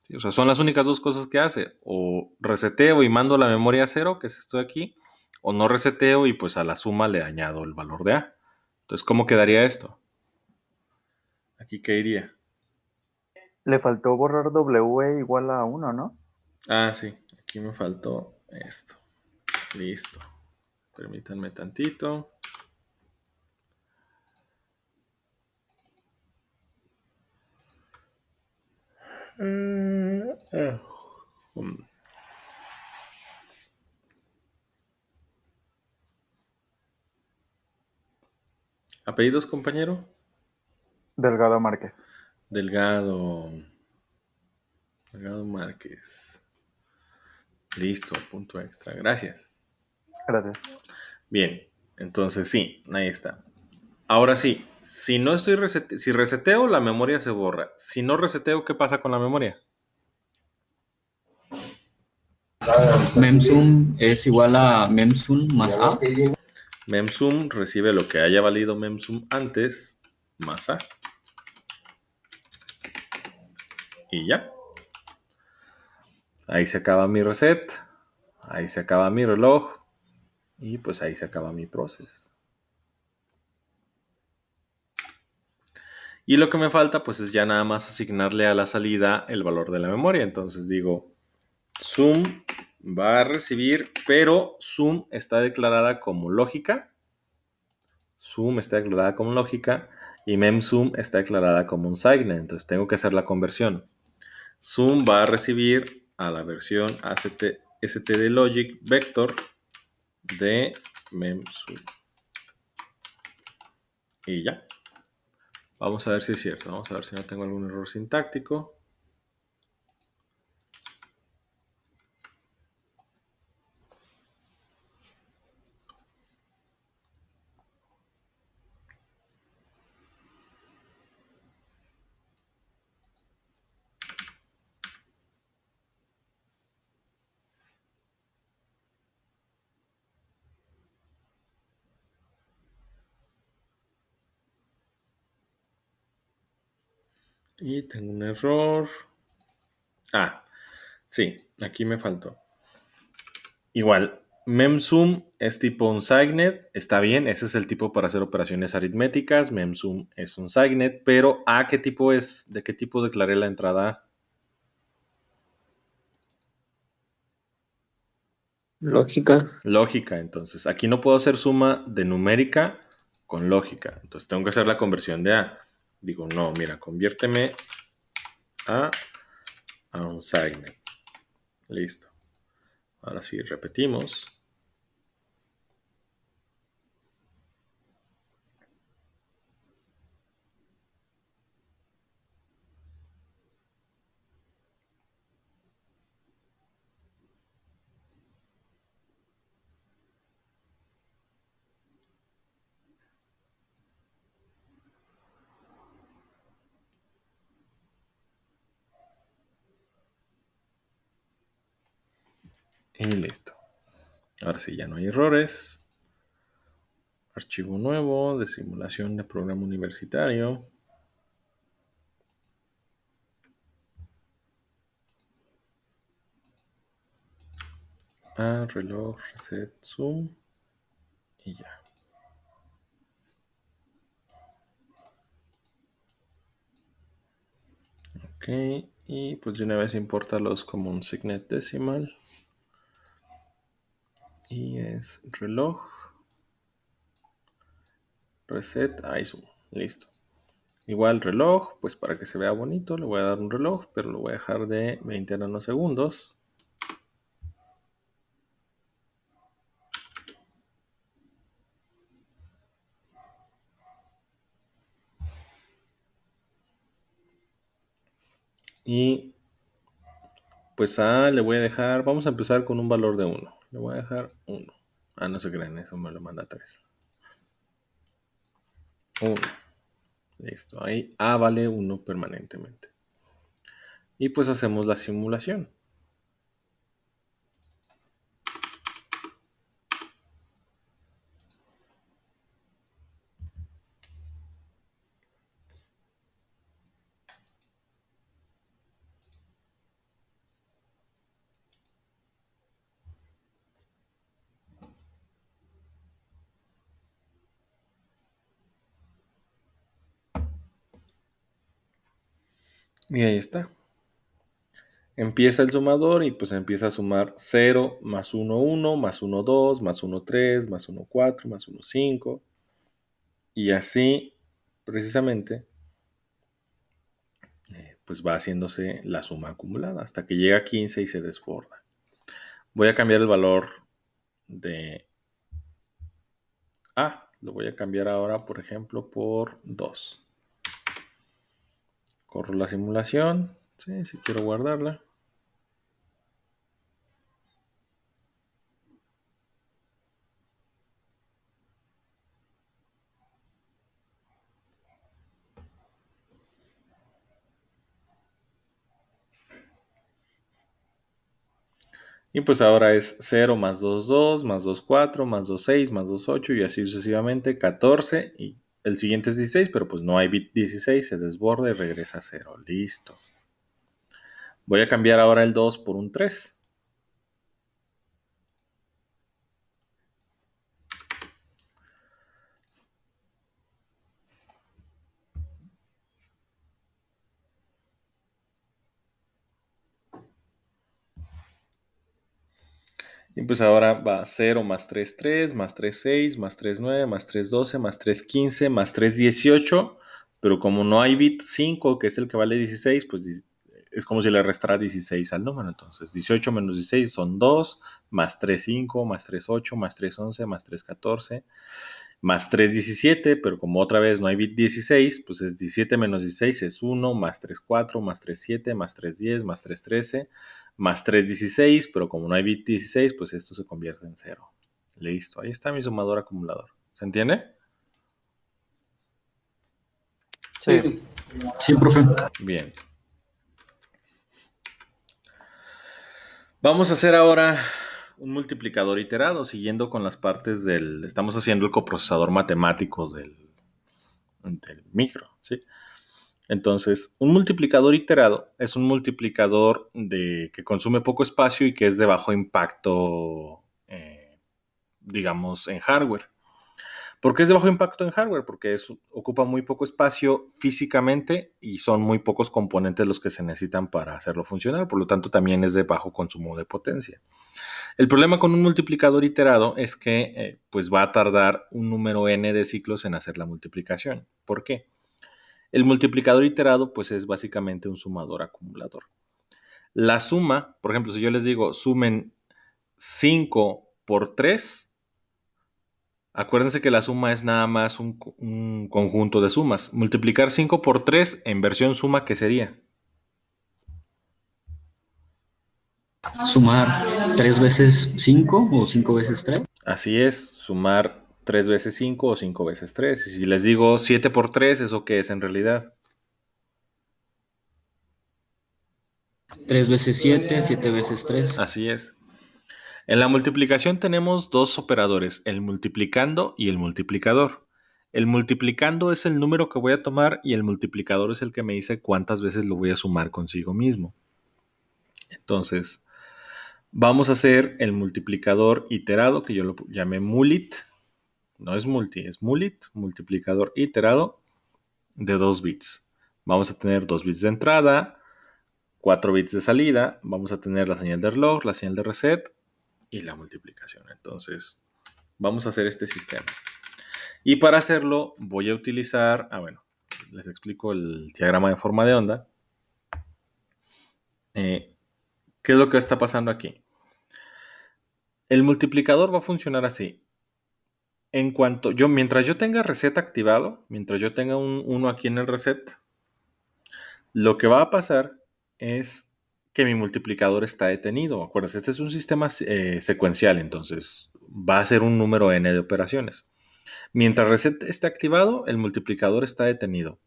¿Sí? O sea, son las únicas dos cosas que hace. O reseteo y mando la memoria a cero, que es esto de aquí, o no reseteo y pues a la suma le añado el valor de A. Entonces, ¿cómo quedaría esto? ¿Aquí qué iría? Le faltó borrar W igual a 1, ¿no? Ah, sí, aquí me faltó esto. Listo. Permítanme tantito. ¿Apellidos, compañero? Delgado Márquez. Delgado. Delgado Márquez. Listo, punto extra. Gracias. Gracias. Bien, entonces sí, ahí está. Ahora sí, si no estoy si reseteo, la memoria se borra. Si no reseteo, ¿qué pasa con la memoria? Memsum es igual a memsum más A. Memsum recibe lo que haya valido memsum antes, más A. Y ya. Ahí se acaba mi reset. Ahí se acaba mi reloj. Y pues ahí se acaba mi proceso. Y lo que me falta pues es ya nada más asignarle a la salida el valor de la memoria. Entonces digo, sum va a recibir, pero sum está declarada como lógica. Sum está declarada como lógica y memsum está declarada como un signed. Entonces tengo que hacer la conversión. Sum va a recibir a la versión stdlogic vector de memsum. Y ya. Vamos a ver si es cierto. Vamos a ver si no tengo algún error sintáctico. Y tengo un error. Ah, sí, aquí me faltó. Igual, memsum es tipo un SIGNET, está bien, ese es el tipo para hacer operaciones aritméticas, memsum es un SIGNET, pero ¿A qué tipo es? ¿De qué tipo declaré la entrada A? Lógica. Lógica, entonces aquí no puedo hacer suma de numérica con lógica, entonces tengo que hacer la conversión de A. Digo, no, mira, conviérteme a un SIGNET. Listo. Ahora sí, repetimos. Y listo. Ahora sí, ya no hay errores. Archivo nuevo de simulación de programa universitario. Reloj, reset, zoom. Y ya. Ok. Y pues de una vez importarlos como un signet decimal. Y es reloj. Reset, ISO. Listo. Igual reloj, pues para que se vea bonito, le voy a dar un reloj, pero lo voy a dejar de 20 nanosegundos. Y pues le voy a dejar, vamos a empezar con un valor de 1. Le voy a dejar 1. No se crean, eso me lo manda 3. 1. Listo, ahí A vale 1 permanentemente. Y pues hacemos la simulación. Y ahí está. Empieza el sumador y pues empieza a sumar 0 más 1, 1, más 1, 2, más 1, 3, más 1, 4, más 1, 5. Y así, precisamente, pues va haciéndose la suma acumulada hasta que llega a 15 y se desborda. Voy a cambiar el valor de A. Lo voy a cambiar ahora, por ejemplo, por 2. Corro la simulación. Sí, si quiero guardarla. Y pues ahora es 0 más 2, 2, más 2, 4, más 2, 6, más 2, 8 y así sucesivamente, 14. Y el siguiente es 16, pero pues no hay bit 16, se desborda y regresa a 0. Listo. Voy a cambiar ahora el 2 por un 3. Y pues ahora va 0 más 3, 3, más 3, 6, más 3, 9, más 3, 12, más 3, 15, más 3, 18. Pero como no hay bit 5, que es el que vale 16, pues es como si le restara 16 al número. Entonces 18 menos 16 son 2, más 3, 5, más 3, 8, más 3, 11, más 3, 14, más 3, 17. Pero como otra vez no hay bit 16, pues es 17 menos 16 es 1, más 3, 4, más 3, 7, más 3, 10, más 3, 13, más 3, 16, pero como no hay bit 16, pues esto se convierte en 0. Listo, ahí está mi sumador acumulador. ¿Se entiende? Sí. Sí, profe. Bien. Vamos a hacer ahora un multiplicador iterado, siguiendo con las partes del... Estamos haciendo el coprocesador matemático del micro, ¿sí? Entonces, un multiplicador iterado es un multiplicador que consume poco espacio y que es de bajo impacto, digamos, en hardware. ¿Por qué es de bajo impacto en hardware? Porque ocupa muy poco espacio físicamente y son muy pocos componentes los que se necesitan para hacerlo funcionar. Por lo tanto, también es de bajo consumo de potencia. El problema con un multiplicador iterado es que pues va a tardar un número n de ciclos en hacer la multiplicación. ¿Por qué? El multiplicador iterado pues es básicamente un sumador acumulador. La suma, por ejemplo, si yo les digo sumen 5 por 3, acuérdense que la suma es nada más un conjunto de sumas. Multiplicar 5 por 3 en versión suma, ¿qué sería? Sumar 3 veces 5 o 5 veces 3. Así es, sumar 3 veces 5 o 5 veces 3. Y si les digo 7 por 3, ¿eso qué es en realidad? 3 veces 7, 7 veces 3. Así es. En la multiplicación tenemos dos operadores, el multiplicando y el multiplicador. El multiplicando es el número que voy a tomar y el multiplicador es el que me dice cuántas veces lo voy a sumar consigo mismo. Entonces, vamos a hacer el multiplicador iterado, que yo lo llamé mulit. No es multi, es mulit, multiplicador iterado de 2 bits. Vamos a tener 2 bits de entrada, 4 bits de salida, vamos a tener la señal de reloj, la señal de reset y la multiplicación. Entonces, vamos a hacer este sistema. Y para hacerlo voy a utilizar, les explico el diagrama de forma de onda. ¿Qué es lo que está pasando aquí? El multiplicador va a funcionar así. Mientras yo tenga reset activado, mientras yo tenga un 1 aquí en el reset, lo que va a pasar es que mi multiplicador está detenido. Acuérdense, este es un sistema secuencial, entonces va a ser un número n de operaciones. Mientras reset esté activado, el multiplicador está detenido.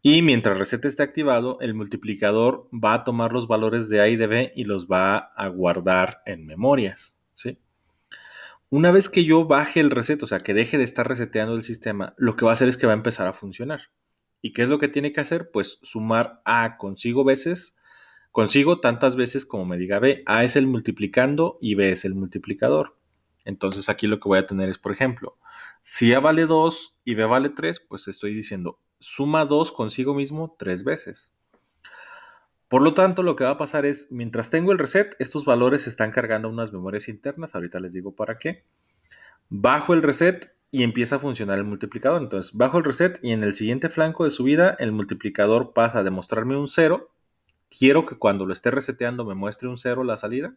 Y mientras reset esté activado, el multiplicador va a tomar los valores de A y de B y los va a guardar en memorias, ¿sí? Una vez que yo baje el reset, o sea, que deje de estar reseteando el sistema, lo que va a hacer es que va a empezar a funcionar. ¿Y qué es lo que tiene que hacer? Pues sumar A consigo tantas veces como me diga B. A es el multiplicando y B es el multiplicador. Entonces aquí lo que voy a tener es, por ejemplo, si A vale 2 y B vale 3, pues estoy diciendo suma 2 consigo mismo 3 veces. Por lo tanto, lo que va a pasar es, mientras tengo el reset, estos valores se están cargando a unas memorias internas. Ahorita les digo para qué. Bajo el reset y empieza a funcionar el multiplicador. Entonces, bajo el reset y en el siguiente flanco de subida, el multiplicador pasa a demostrarme un 0. Quiero que cuando lo esté reseteando me muestre un 0 la salida.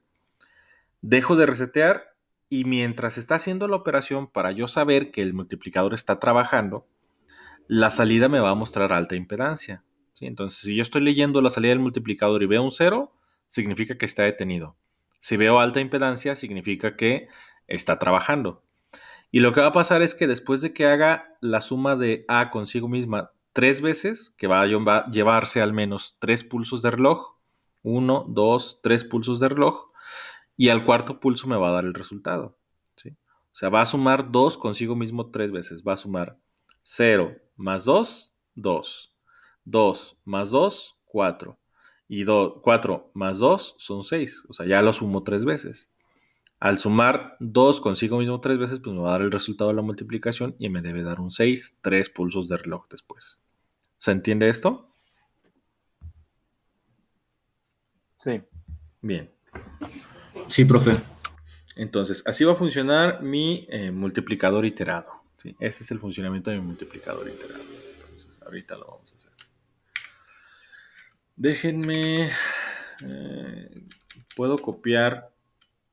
Dejo de resetear y mientras está haciendo la operación para yo saber que el multiplicador está trabajando, la salida me va a mostrar alta impedancia. ¿Sí? Entonces, si yo estoy leyendo la salida del multiplicador y veo un 0, significa que está detenido. Si veo alta impedancia, significa que está trabajando. Y lo que va a pasar es que después de que haga la suma de A consigo misma 3 veces, que va a llevarse al menos 3 pulsos de reloj, 1, 2, 3 pulsos de reloj, y al cuarto pulso me va a dar el resultado. ¿Sí? O sea, va a sumar 2 consigo mismo 3 veces. Va a sumar 0 más 2, 2. 2 más 2, 4. Y 4 más 2 son 6. O sea, ya lo sumo 3 veces. Al sumar 2 consigo mismo 3 veces, pues me va a dar el resultado de la multiplicación y me debe dar un 6, 3 pulsos de reloj después. ¿Se entiende esto? Sí. Bien. Sí, profe. Entonces, así va a funcionar mi multiplicador iterado. ¿Sí? Este es el funcionamiento de mi multiplicador iterado. Entonces, ahorita lo vamos a hacer. Déjenme... puedo copiar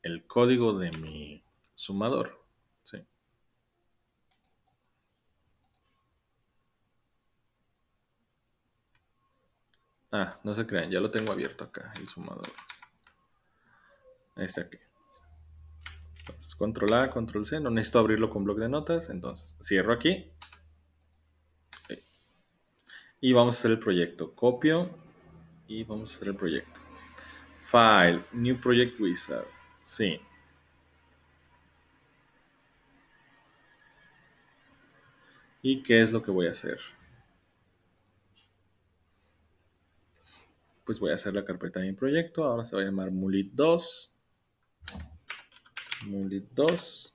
el código de mi sumador. ¿Sí? No se crean, ya lo tengo abierto acá, el sumador. Este aquí. Entonces, control A, control C, no necesito abrirlo con bloc de notas, entonces cierro aquí. Okay. Y vamos a hacer el proyecto. Copio y vamos a hacer el proyecto. File, New Project Wizard. Sí. ¿Y qué es lo que voy a hacer? pues voy a hacer la carpeta de mi proyecto. Ahora se va a llamar Mulit2. Mulit2.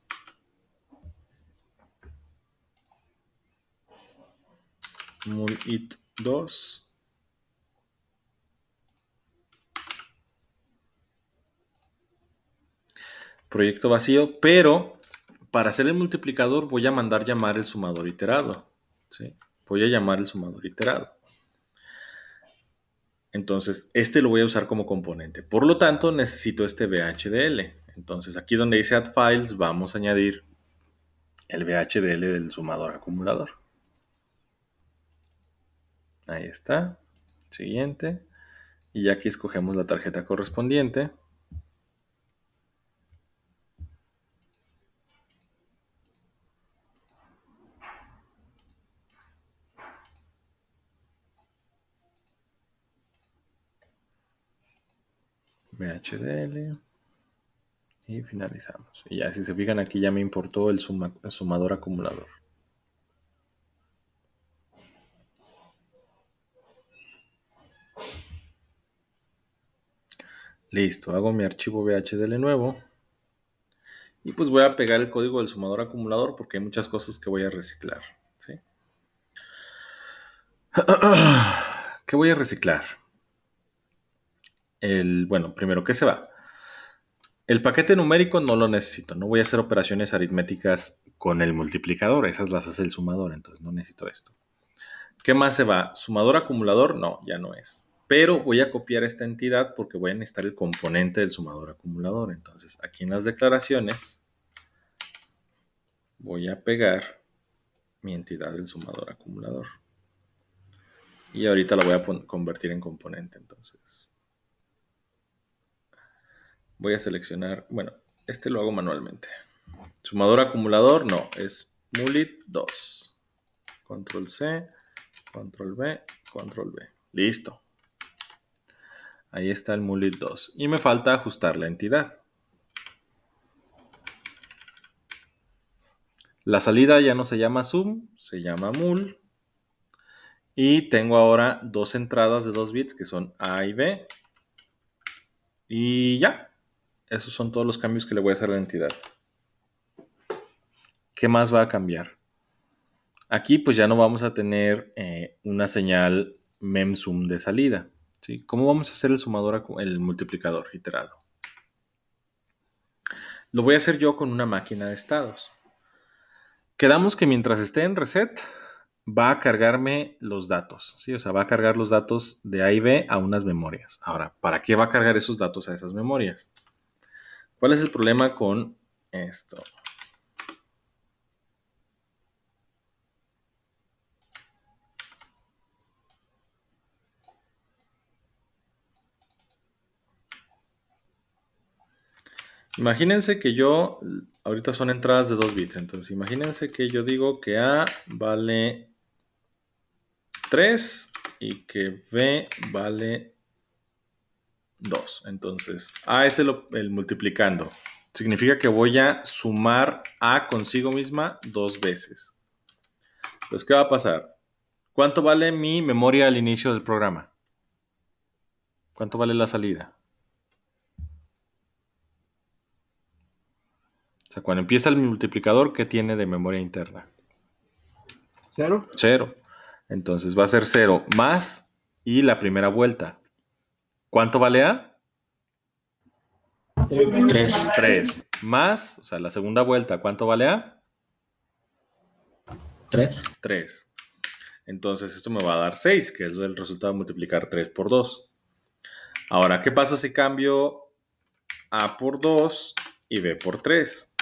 Mulit2. Proyecto vacío, pero para hacer el multiplicador voy a mandar llamar el sumador iterado. ¿Sí? Voy a llamar el sumador iterado. Entonces, este lo voy a usar como componente. Por lo tanto, necesito este VHDL. Entonces, aquí donde dice Add Files, vamos a añadir el VHDL del sumador acumulador. Ahí está. Siguiente. Y ya aquí escogemos la tarjeta correspondiente. VHDL. Y finalizamos. Y ya si se fijan aquí ya me importó el sumador acumulador. Listo, hago mi archivo VHDL nuevo. Y pues voy a pegar el código del sumador acumulador porque hay muchas cosas que voy a reciclar. ¿Sí? ¿Qué voy a reciclar? Bueno, primero, ¿qué se va? El paquete numérico no lo necesito. No voy a hacer operaciones aritméticas con el multiplicador. Esas las hace el sumador, entonces no necesito esto. ¿Qué más se va? ¿Sumador acumulador? No, ya no es. Pero voy a copiar esta entidad porque voy a necesitar el componente del sumador acumulador. Entonces, aquí en las declaraciones voy a pegar mi entidad del sumador acumulador. Y ahorita la voy a convertir en componente, entonces. Voy a seleccionar, bueno, este lo hago manualmente. Sumador acumulador, no, es Mulit2. Control C, Control V, Control V. Listo. Ahí está el Mulit2. Y me falta ajustar la entidad. La salida ya no se llama sum, se llama mul. Y tengo ahora dos entradas de 2 bits que son A y B. Y ya. Esos son todos los cambios que le voy a hacer a la entidad. ¿Qué más va a cambiar? Aquí pues ya no vamos a tener una señal memsum de salida. ¿Sí? ¿Cómo vamos a hacer el multiplicador iterado? Lo voy a hacer yo con una máquina de estados. Quedamos que mientras esté en reset va a cargarme los datos. ¿Sí? O sea, va a cargar los datos de A y B a unas memorias. Ahora, ¿para qué va a cargar esos datos a esas memorias? ¿Cuál es el problema con esto? Imagínense que ahorita son entradas de 2 bits, entonces imagínense que yo digo que A vale 3 y que B vale 2. Entonces, A es el multiplicando. Significa que voy a sumar A consigo misma 2 veces. Entonces, ¿qué va a pasar? ¿Cuánto vale mi memoria al inicio del programa? ¿Cuánto vale la salida? O sea, cuando empieza el multiplicador, ¿qué tiene de memoria interna? 0. 0. Entonces va a ser 0 más y la primera vuelta. ¿Cuánto vale A? 3. 3 más, o sea, la segunda vuelta. ¿Cuánto vale A? 3. 3. Entonces esto me va a dar 6, que es el resultado de multiplicar 3 por 2. Ahora, ¿qué pasa si cambio A por 2 y B por 3?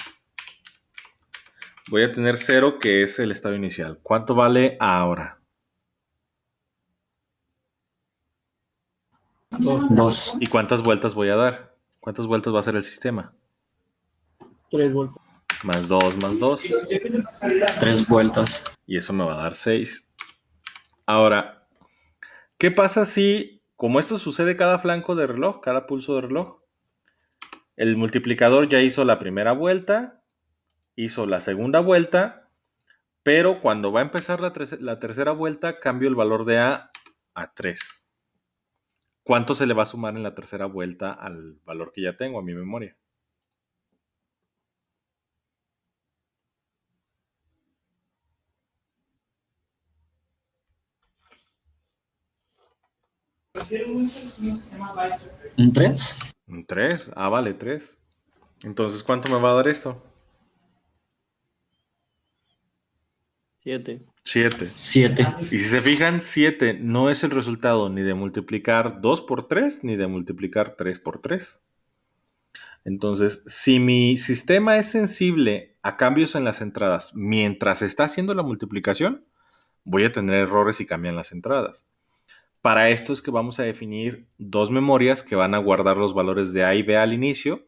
Voy a tener 0, que es el estado inicial. ¿Cuánto vale A ahora? 2. ¿Y cuántas vueltas voy a dar? ¿Cuántas vueltas va a hacer el sistema? 3 vueltas. Más 2 más 2. 3 vueltas. Y eso me va a dar 6. Ahora, ¿qué pasa si, como esto sucede cada flanco de reloj, cada pulso de reloj, el multiplicador ya hizo la primera vuelta, hizo la segunda vuelta, pero cuando va a empezar la tercera vuelta, cambio el valor de A a 3. ¿cuánto se le va a sumar en la tercera vuelta al valor que ya tengo, a mi memoria? ¿Un 3? Un 3. Ah, vale, 3. Entonces, ¿cuánto me va a dar esto? 7. 7. 7. Y si se fijan, 7 no es el resultado ni de multiplicar 2 por 3, ni de multiplicar 3 por 3. Entonces, si mi sistema es sensible a cambios en las entradas mientras está haciendo la multiplicación, voy a tener errores si cambian las entradas. Para esto es que vamos a definir dos memorias que van a guardar los valores de A y B al inicio,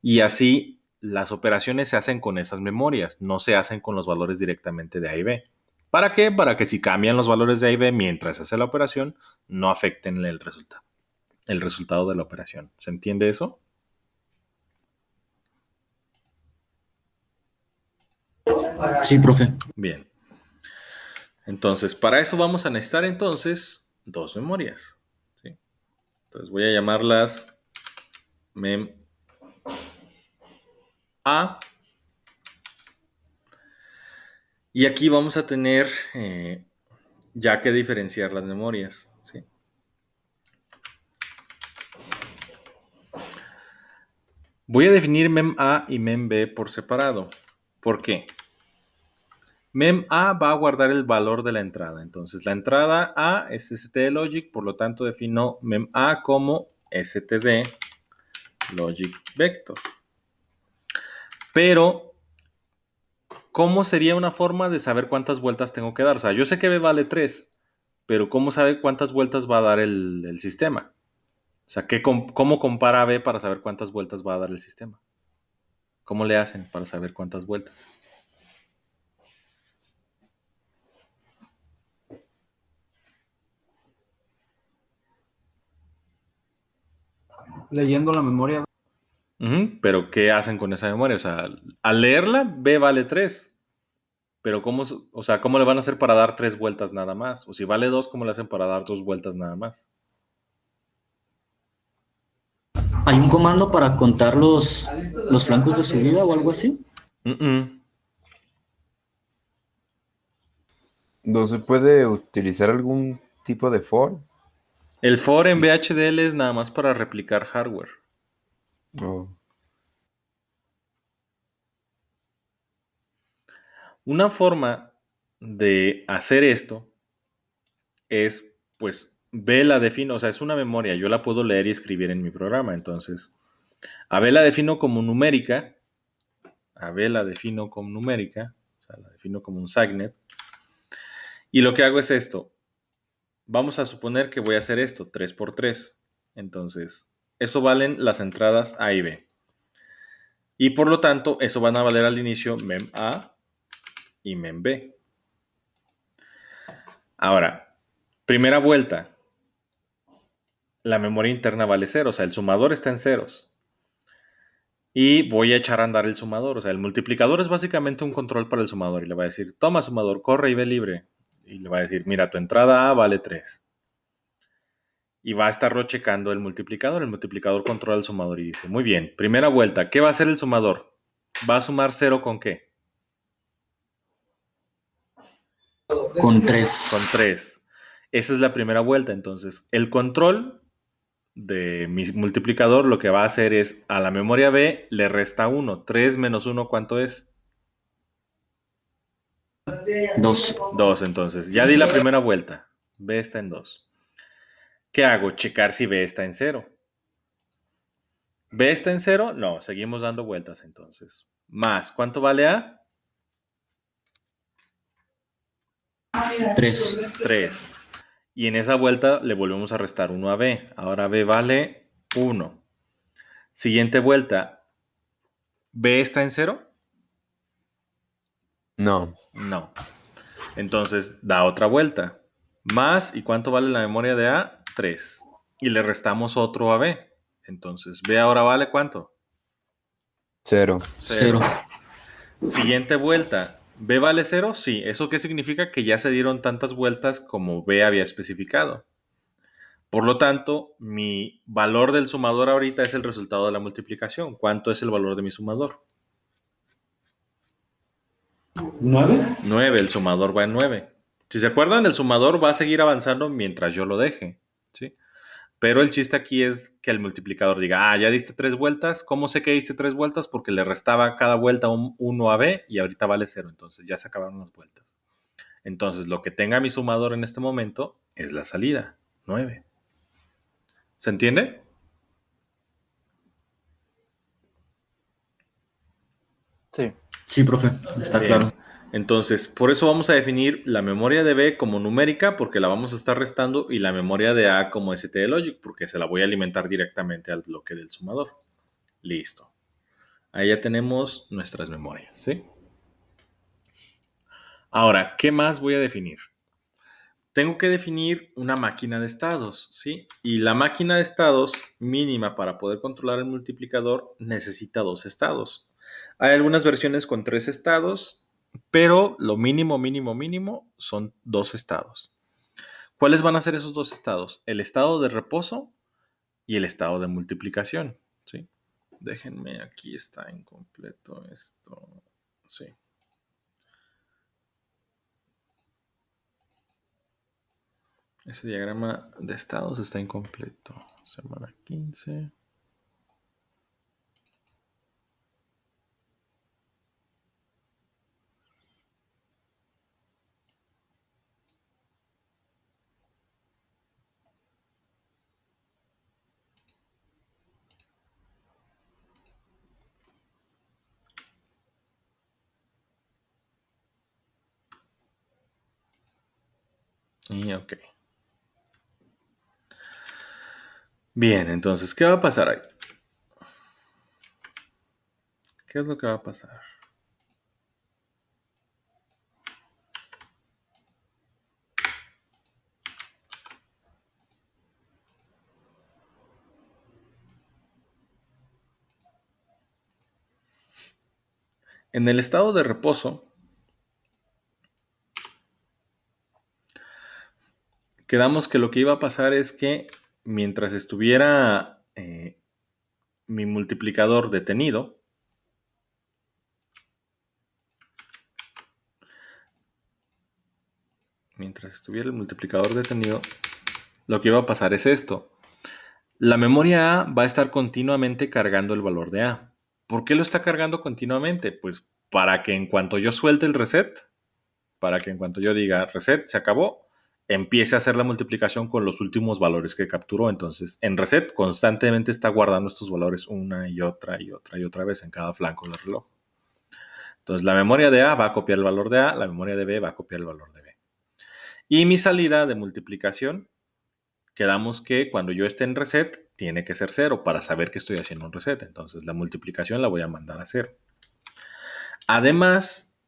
y así las operaciones se hacen con esas memorias, no se hacen con los valores directamente de A y B. ¿Para qué? Para que si cambian los valores de A y B mientras se hace la operación, no afecten el resultado de la operación. ¿Se entiende eso? Sí, profe. Bien. Entonces, para eso vamos a necesitar entonces dos memorias. ¿Sí? Entonces voy a llamarlas mem A. Y aquí vamos a tener ya que diferenciar las memorias. ¿Sí? Voy a definir mem A y mem B por separado. ¿Por qué? Mem A va a guardar el valor de la entrada. Entonces, la entrada A es std logic, por lo tanto defino mem A como std logic vector. Pero, ¿cómo sería una forma de saber cuántas vueltas tengo que dar? O sea, yo sé que B vale 3, pero ¿cómo sabe cuántas vueltas va a dar el sistema? O sea, ¿cómo compara B para saber cuántas vueltas va a dar el sistema? ¿Cómo le hacen para saber cuántas vueltas? Leyendo la memoria. Pero ¿qué hacen con esa memoria? O sea, al leerla, B vale 3. Pero ¿cómo le van a hacer para dar 3 vueltas nada más? O si vale 2, ¿cómo le hacen para dar 2 vueltas nada más? ¿Hay un comando para contar los flancos de subida o algo así? ¿No se puede utilizar algún tipo de for? El for en VHDL es nada más para replicar hardware. No. Una forma de hacer esto es, pues, B la defino, o sea, es una memoria, yo la puedo leer y escribir en mi programa. Entonces, a B la defino como numérica, o sea, la defino como un SAGNet. Y lo que hago es esto. Vamos a suponer que voy a hacer esto, 3 por 3. Entonces, eso valen las entradas A y B. Y por lo tanto, eso van a valer al inicio mem A y mem B. Ahora, primera vuelta. La memoria interna vale 0, o sea, el sumador está en ceros. Y voy a echar a andar el sumador. O sea, el multiplicador es básicamente un control para el sumador. Y le va a decir, toma sumador, corre y ve libre. Y le va a decir, mira, tu entrada A vale 3. Y va a estarlo checando el multiplicador. El multiplicador controla el sumador y dice, muy bien, primera vuelta, ¿qué va a hacer el sumador? ¿Va a sumar 0 con qué? Con 3. Con 3. Esa es la primera vuelta. Entonces, el control de mi multiplicador lo que va a hacer es a la memoria B le resta 1. 3 menos 1, ¿cuánto es? 2. 2. Entonces, ya di la primera vuelta. B está en 2. ¿Qué hago? Checar si B está en 0. ¿B está en 0? No, seguimos dando vueltas entonces. Más, ¿cuánto vale A? 3. 3. Y en esa vuelta le volvemos a restar 1 a B. Ahora B vale 1. Siguiente vuelta. ¿B está en 0? No. No. Entonces da otra vuelta. Más, ¿y cuánto vale la memoria de A? 3. Y le restamos otro a B. Entonces, B ahora vale ¿cuánto? 0. 0. Siguiente vuelta. ¿B vale 0? Sí. ¿Eso qué significa? Que ya se dieron tantas vueltas como B había especificado. Por lo tanto, mi valor del sumador ahorita es el resultado de la multiplicación. ¿Cuánto es el valor de mi sumador? 9. 9, el sumador va en 9. Si se acuerdan, el sumador va a seguir avanzando mientras yo lo deje, ¿sí? Pero el chiste aquí es que el multiplicador diga, ya diste 3 vueltas. ¿Cómo sé que diste 3 vueltas? Porque le restaba cada vuelta un 1 a B y ahorita vale 0. Entonces ya se acabaron las vueltas. Entonces lo que tenga mi sumador en este momento es la salida, 9. ¿Se entiende? Sí. Sí, profe, está Bien. claro. Entonces, por eso vamos a definir la memoria de B como numérica, porque la vamos a estar restando, y la memoria de A como stlogic, porque se la voy a alimentar directamente al bloque del sumador. Listo. Ahí ya tenemos nuestras memorias, ¿sí? Ahora, ¿qué más voy a definir? Tengo que definir una máquina de estados, ¿sí? Y la máquina de estados mínima para poder controlar el multiplicador necesita 2 estados. Hay algunas versiones con 3 estados, pero lo mínimo, mínimo, mínimo son 2 estados. ¿Cuáles van a ser esos 2 estados? El estado de reposo y el estado de multiplicación, ¿sí? Déjenme, aquí está incompleto esto, sí. Ese diagrama de estados está incompleto. Semana 15. Y ok. Bien, entonces, ¿qué va a pasar ahí? ¿Qué es lo que va a pasar? En el estado de reposo, quedamos que lo que iba a pasar es que mientras estuviera mi multiplicador detenido, lo que iba a pasar es esto. La memoria A va a estar continuamente cargando el valor de A. ¿Por qué lo está cargando continuamente? Pues para que en cuanto yo suelte el reset, para que en cuanto yo diga reset, se acabó, empiece a hacer la multiplicación con los últimos valores que capturó. Entonces, en reset constantemente está guardando estos valores una y otra y otra y otra vez en cada flanco del reloj. Entonces, la memoria de A va a copiar el valor de A, la memoria de B va a copiar el valor de B. Y mi salida de multiplicación, quedamos que cuando yo esté en reset, tiene que ser 0 para saber que estoy haciendo un reset. Entonces, la multiplicación la voy a mandar a 0. Además,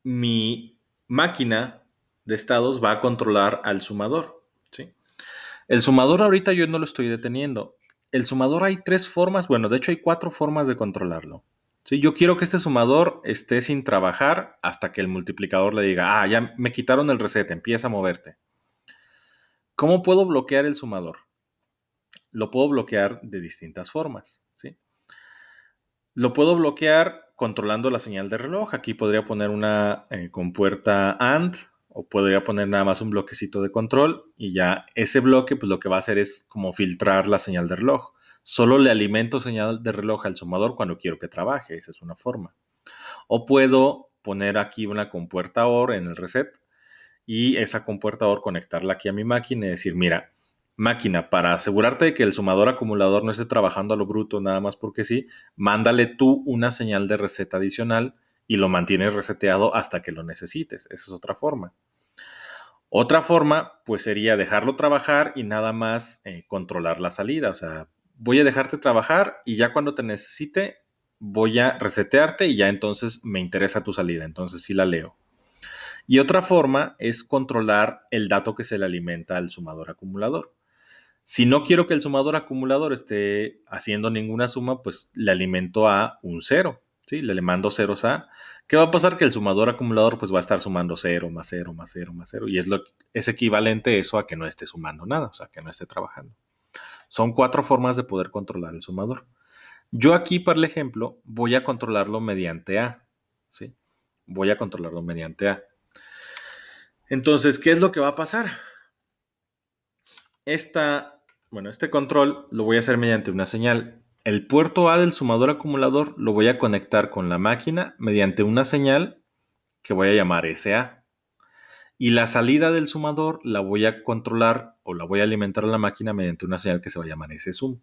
mi máquina de estados va a controlar al sumador, ¿sí? El sumador ahorita yo no lo estoy deteniendo. El sumador hay 3 formas, bueno, de hecho hay 4 formas de controlarlo. ¿Sí? Yo quiero que este sumador esté sin trabajar hasta que el multiplicador le diga, ya me quitaron el reset, empieza a moverte. ¿Cómo puedo bloquear el sumador? Lo puedo bloquear de distintas formas, ¿sí? Lo puedo bloquear controlando la señal de reloj. Aquí podría poner una compuerta AND, o podría poner nada más un bloquecito de control, y ya ese bloque pues lo que va a hacer es como filtrar la señal de reloj. Solo le alimento señal de reloj al sumador cuando quiero que trabaje. Esa es una forma. O puedo poner aquí una compuerta OR en el reset, y esa compuerta OR conectarla aquí a mi máquina y decir, mira, máquina, para asegurarte de que el sumador acumulador no esté trabajando a lo bruto nada más porque sí, mándale tú una señal de reset adicional y lo mantienes reseteado hasta que lo necesites. Esa es otra forma. Otra forma, pues sería dejarlo trabajar y nada más controlar la salida. O sea, voy a dejarte trabajar y ya cuando te necesite voy a resetearte y ya entonces me interesa tu salida. Entonces sí la leo. Y otra forma es controlar el dato que se le alimenta al sumador acumulador. Si no quiero que el sumador acumulador esté haciendo ninguna suma, pues le alimento a un 0, ¿sí? Le mando ceros a, ¿Qué va a pasar? Que el sumador acumulador pues va a estar sumando 0 más 0 más 0 más 0 y es equivalente eso a que no esté sumando nada, o sea, que no esté trabajando. Son 4 formas de poder controlar el sumador. Yo aquí, para el ejemplo, voy a controlarlo mediante A, ¿sí? Voy a controlarlo mediante A. Entonces, ¿qué es lo que va a pasar? Este control lo voy a hacer mediante una señal. El puerto A del sumador acumulador lo voy a conectar con la máquina mediante una señal que voy a llamar SA. Y la salida del sumador la voy a controlar o la voy a alimentar a la máquina mediante una señal que se va a llamar SSUM.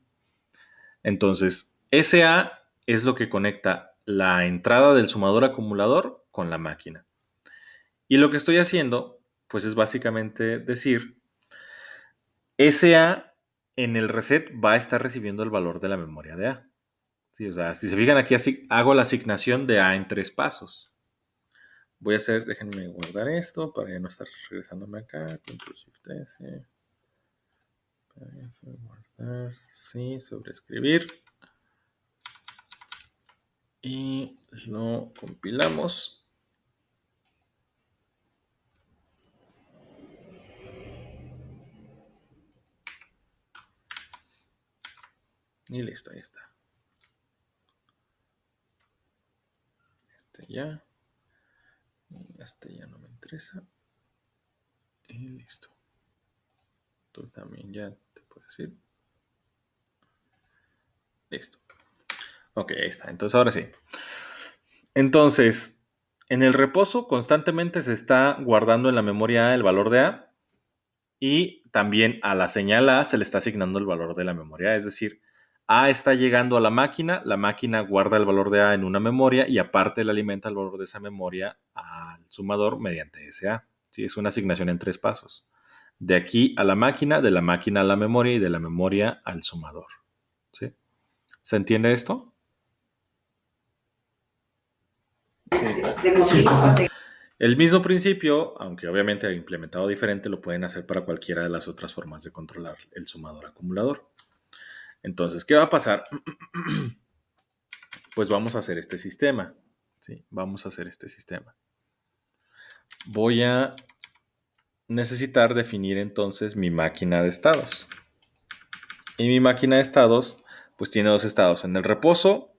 Entonces, SA es lo que conecta la entrada del sumador acumulador con la máquina. Y lo que estoy haciendo, pues es básicamente decir, SA en el reset va a estar recibiendo el valor de la memoria de A. Sí, o sea, si se fijan aquí, así hago la asignación de A en 3 pasos. Voy a hacer, déjenme guardar esto para ya no estar regresándome acá. Control Shift S. Guardar, sí, sobreescribir. Y lo compilamos. Y listo, ahí está. Ya. Este ya no me interesa. Y listo. Tú también ya te puedes ir. Listo. Ok, ahí está. Entonces ahora sí. Entonces, en el reposo constantemente se está guardando en la memoria A el valor de A. Y también a la señal A se le está asignando el valor de la memoria A. Es decir, A está llegando a la máquina guarda el valor de A en una memoria y aparte le alimenta el valor de esa memoria al sumador mediante ese A. ¿Sí? Es una asignación en 3 pasos. De aquí a la máquina, de la máquina a la memoria y de la memoria al sumador. ¿Sí? ¿Se entiende esto? Sí. El mismo principio, aunque obviamente implementado diferente, lo pueden hacer para cualquiera de las otras formas de controlar el sumador acumulador. Entonces, ¿qué va a pasar? Pues vamos a hacer este sistema. ¿Sí? Vamos a hacer este sistema. Voy a necesitar definir entonces mi máquina de estados. Y mi máquina de estados, pues tiene 2 estados. En el reposo,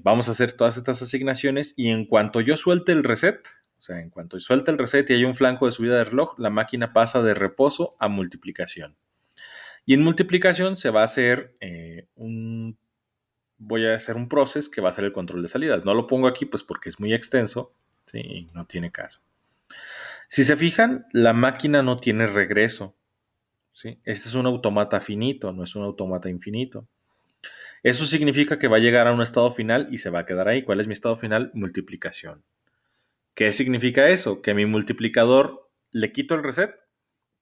vamos a hacer todas estas asignaciones y en cuanto yo suelte el reset, o sea, en cuanto suelte el reset y hay un flanco de subida de reloj, la máquina pasa de reposo a multiplicación. Y en multiplicación se va a hacer voy a hacer un proceso que va a ser el control de salidas. No lo pongo aquí pues porque es muy extenso, ¿sí? Y no tiene caso. Si se fijan, la máquina no tiene regreso, ¿sí? Este es un automata finito, no es un automata infinito. Eso significa que va a llegar a un estado final y se va a quedar ahí. ¿Cuál es mi estado final? Multiplicación. ¿Qué significa eso? Que mi multiplicador le quito el reset,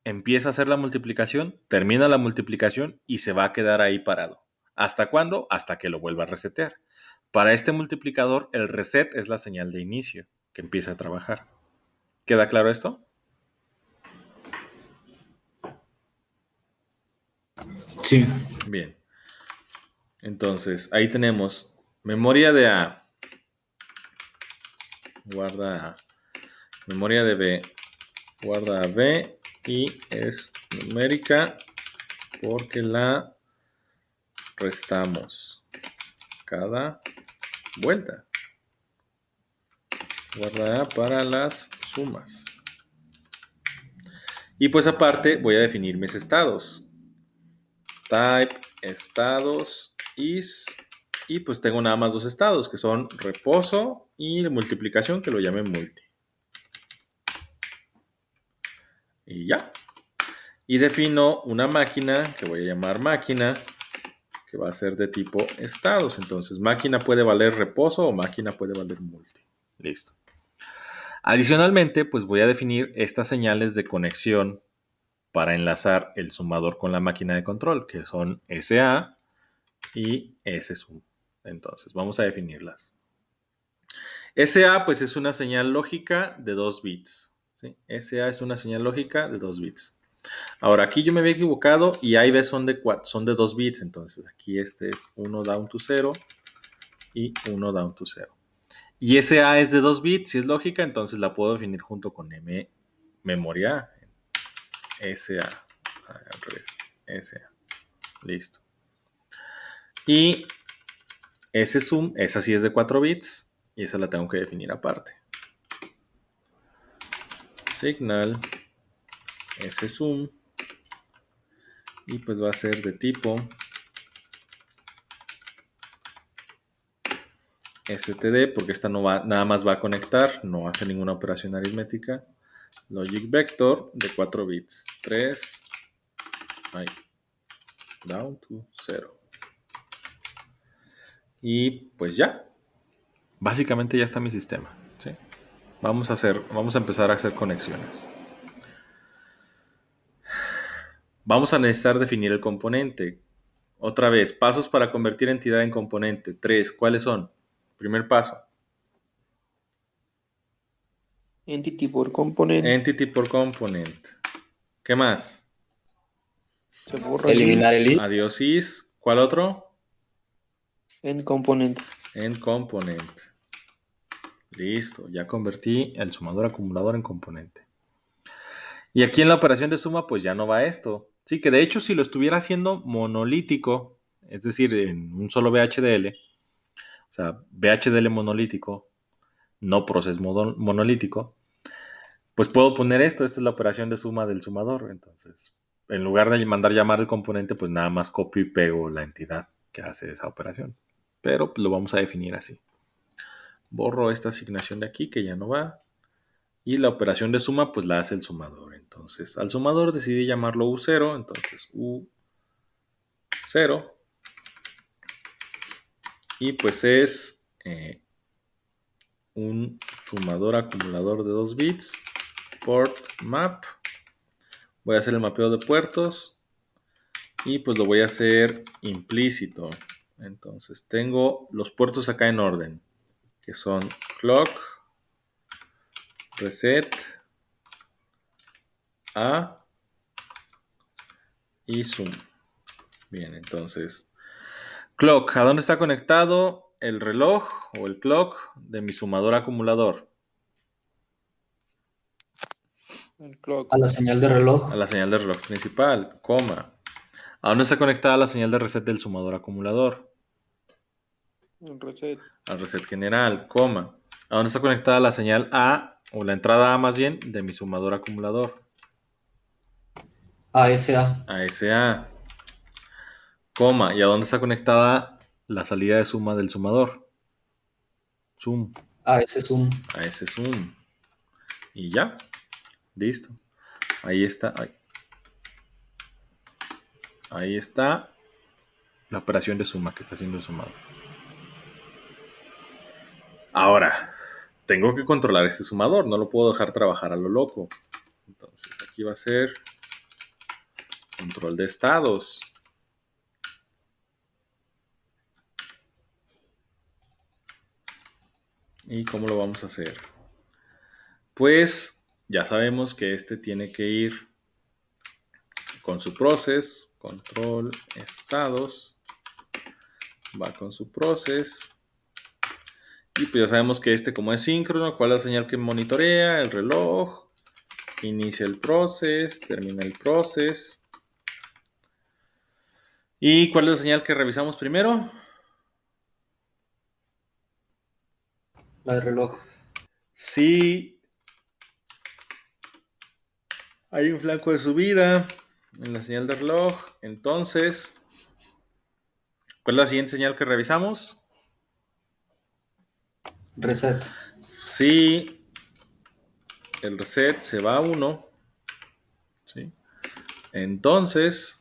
empieza a hacer la multiplicación, termina la multiplicación y se va a quedar ahí parado. ¿Hasta cuándo? Hasta que lo vuelva a resetear. Para este multiplicador, el reset es la señal de inicio que empieza a trabajar. ¿Queda claro esto? Sí. Bien. Entonces, ahí tenemos memoria de A. Guarda A. Memoria de B. Guarda a B y es numérica porque la restamos cada vuelta. Guarda A para las sumas. Y pues aparte voy a definir mis estados. Type, estados, is. Y pues tengo nada más 2 estados que son reposo y multiplicación que lo llamen multi. Y ya. Y defino una máquina que voy a llamar máquina que va a ser de tipo estados. Entonces máquina puede valer reposo o máquina puede valer multi. Listo. Adicionalmente, pues voy a definir estas señales de conexión para enlazar el sumador con la máquina de control, que son SA y SSUM. Entonces, vamos a definirlas. SA, pues es una señal lógica de 2 bits. ¿Sí? SA es una señal lógica de 2 bits. Ahora, aquí yo me había equivocado y A y B son de 2 bits. Entonces, aquí este es 1 down to 0 y 1 down to 0. Y ese A es de 2 bits, si es lógica, entonces la puedo definir junto con memoria SA. Al revés, SA. Listo. Y ese sum, esa sí es de 4 bits y esa la tengo que definir aparte. Signal, ese sum, y pues va a ser de tipo std, porque esta no va, nada más va a conectar, no hace ninguna operación aritmética. Logic vector de 4 bits, 3, down to 0. Y pues ya, básicamente ya está mi sistema, ¿sí? Vamos a empezar a hacer conexiones. Vamos a necesitar definir el componente. Otra vez, pasos para convertir entidad en componente. 3, ¿cuáles son? Primer paso. Entity por componente. Entity por component. ¿Qué más? Se borra Eliminar el if. Adiós is. ¿Cuál otro? en componente. En component. Listo, ya convertí el sumador acumulador en componente. Y aquí en la operación de suma, pues ya no va esto. Sí, que de hecho si lo estuviera haciendo monolítico, es decir, en un solo VHDL, o sea, VHDL monolítico, no proceso monolítico, pues puedo poner esto. Esta es la operación de suma del sumador. Entonces, en lugar de mandar llamar el componente, pues nada más copio y pego la entidad que hace esa operación. Pero pues, lo vamos a definir así. Borro esta asignación de aquí que ya no va. Y la operación de suma pues la hace el sumador. Entonces al sumador decidí llamarlo U0. Entonces U0. Y pues es un sumador acumulador de 2 bits. Port map. Voy a hacer el mapeo de puertos. Y pues lo voy a hacer implícito. Entonces tengo los puertos acá en orden. Que son clock, reset, A y zoom. Bien, entonces clock, ¿a dónde está conectado el reloj o el clock de mi sumador acumulador? El clock. A la señal de reloj. A la señal de reloj principal, coma. ¿A dónde está conectada la señal de reset del sumador acumulador? El reset. Al reset general, coma. ¿A dónde está conectada la señal A, o la entrada A más bien, de mi sumador acumulador? ASA. A SA, coma. ¿Y a dónde está conectada la salida de suma del sumador? Sum. A ese zoom. A ese zoom. Y ya. Listo. Ahí está. Ahí está la operación de suma que está haciendo el sumador. Ahora, tengo que controlar este sumador. No lo puedo dejar trabajar a lo loco. Entonces, aquí va a ser control de estados. ¿Y cómo lo vamos a hacer? Pues ya sabemos que este tiene que ir con su process, control estados, va con su process. Y pues ya sabemos que este, como es síncrono, ¿cuál es la señal que monitorea? El reloj. Inicia el process, termina el process. ¿Y cuál es la señal que revisamos primero? La de reloj. Si hay un flanco de subida en la señal de reloj, entonces, ¿cuál es la siguiente señal que revisamos? Reset. Si el reset se va a 1, ¿sí? Entonces,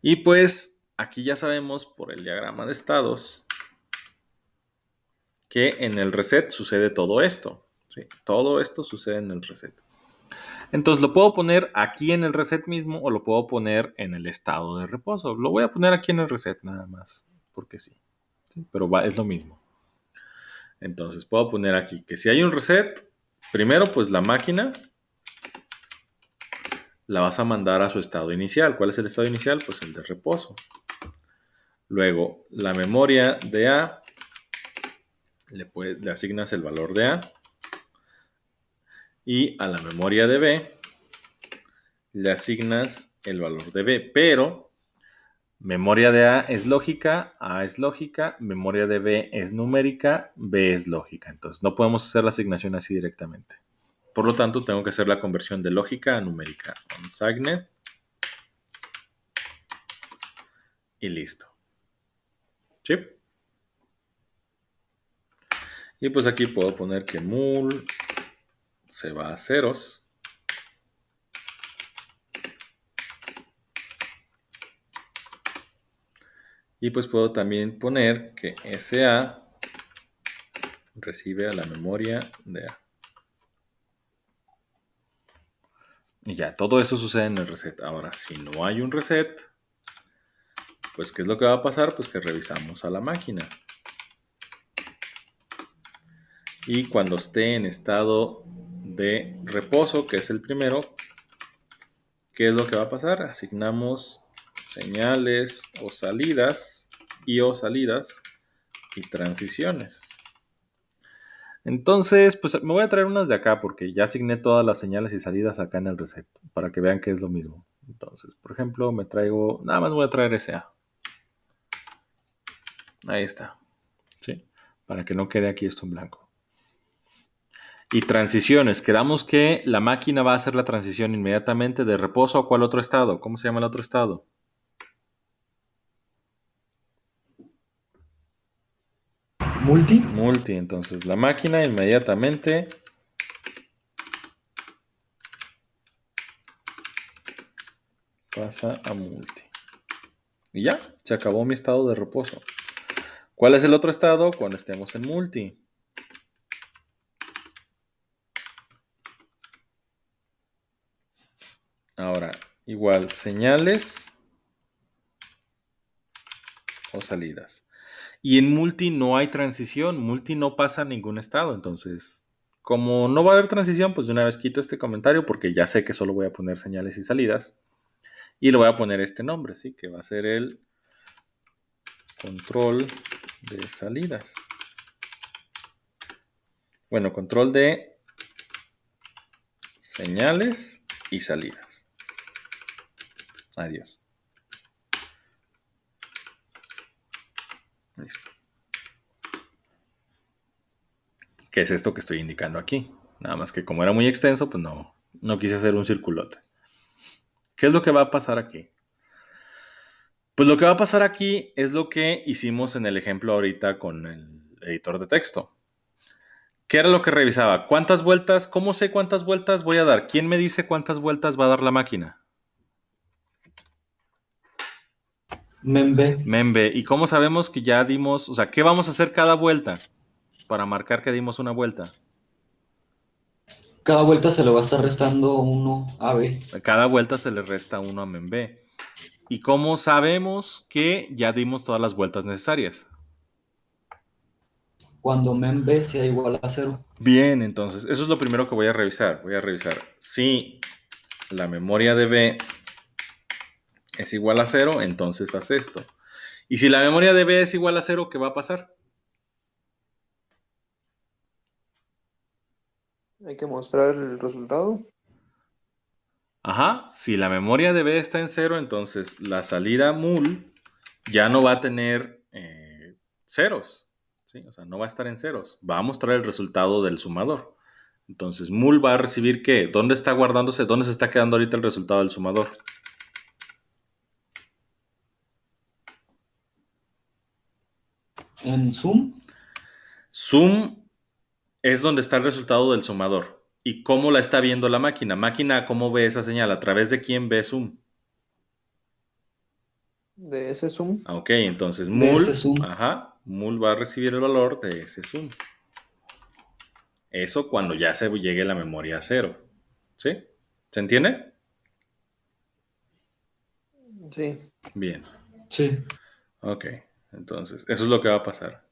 y pues aquí ya sabemos por el diagrama de estados que en el reset sucede todo esto, ¿sí? Todo esto sucede en el reset. Entonces lo puedo poner aquí en el reset mismo o lo puedo poner en el estado de reposo. Lo voy a poner aquí en el reset nada más, porque sí. ¿Sí? Pero es lo mismo. Entonces puedo poner aquí que si hay un reset, primero pues la máquina la vas a mandar a su estado inicial. ¿Cuál es el estado inicial? Pues el de reposo. Luego, la memoria de A, le asignas el valor de A. Y a la memoria de B, le asignas el valor de B. Pero memoria de A es lógica, memoria de B es numérica, B es lógica. Entonces, no podemos hacer la asignación así directamente. Por lo tanto, tengo que hacer la conversión de lógica a numérica. OnSignet. Y listo. ¿Sí? Y pues aquí puedo poner que mul se va a ceros. Y pues puedo también poner que SA recibe a la memoria de A. Y ya, todo eso sucede en el reset. Ahora, si no hay un reset, pues ¿qué es lo que va a pasar? Pues que revisamos a la máquina. Y cuando esté en estado de reposo, que es el primero, ¿qué es lo que va a pasar? Asignamos señales o salidas y transiciones. Entonces, pues me voy a traer unas de acá porque ya asigné todas las señales y salidas acá en el reset para que vean que es lo mismo. Entonces, por ejemplo, me traigo, nada más voy a traer SA. Ahí está. ¿Sí? Para que no quede aquí esto en blanco. Y transiciones. Quedamos que la máquina va a hacer la transición inmediatamente de reposo a cuál otro estado. ¿Cómo se llama el otro estado? Multi. Entonces, la máquina inmediatamente pasa a multi. Y ya, se acabó mi estado de reposo. ¿Cuál es el otro estado? Cuando estemos en multi. Ahora, igual, señales o salidas. Y en multi no hay transición. Multi no pasa a ningún estado. Entonces, como no va a haber transición, pues de una vez quito este comentario porque ya sé que solo voy a poner señales y salidas. Y le voy a poner este nombre, ¿sí? Que va a ser el control de salidas. Bueno, control de señales y salidas. Adiós. Listo. ¿Qué es esto que estoy indicando aquí? Nada más que como era muy extenso, pues no quise hacer un circulote. ¿Qué es lo que va a pasar aquí? Pues lo que va a pasar aquí es lo que hicimos en el ejemplo ahorita con el editor de texto. ¿Qué era lo que revisaba? ¿Cuántas vueltas? ¿Cómo sé cuántas vueltas voy a dar? ¿Quién me dice cuántas vueltas va a dar la máquina? Membe. ¿Y cómo sabemos que ya dimos, o sea, qué vamos a hacer cada vuelta para marcar que dimos una vuelta? Cada vuelta se le va a estar restando 1 a B. Cada vuelta se le resta 1 a membe. ¿Y cómo sabemos que ya dimos todas las vueltas necesarias? Cuando memB sea igual a 0. Bien, entonces, eso es lo primero que voy a revisar. Voy a revisar si la memoria de B es igual a 0, entonces haz esto. Y si la memoria de B es igual a 0, ¿qué va a pasar? Hay que mostrar el resultado. Ajá, si la memoria de B está en 0, entonces la salida mul ya no va a tener ceros. ¿Sí? O sea, no va a estar en ceros. Va a mostrar el resultado del sumador. Entonces, mul va a recibir ¿qué? ¿Dónde está guardándose? ¿Dónde se está quedando ahorita el resultado del sumador? En sum, Sum es donde está el resultado del sumador. ¿Y cómo la está viendo la máquina? Máquina, ¿cómo ve esa señal? ¿A través de quién ve sum? De ese zoom. Ok, entonces de mul, este sum. mul va a recibir el valor de ese sum. Eso cuando ya se llegue la memoria a 0. ¿Sí? ¿Se entiende? Sí. Bien. Sí. Ok, entonces eso es lo que va a pasar.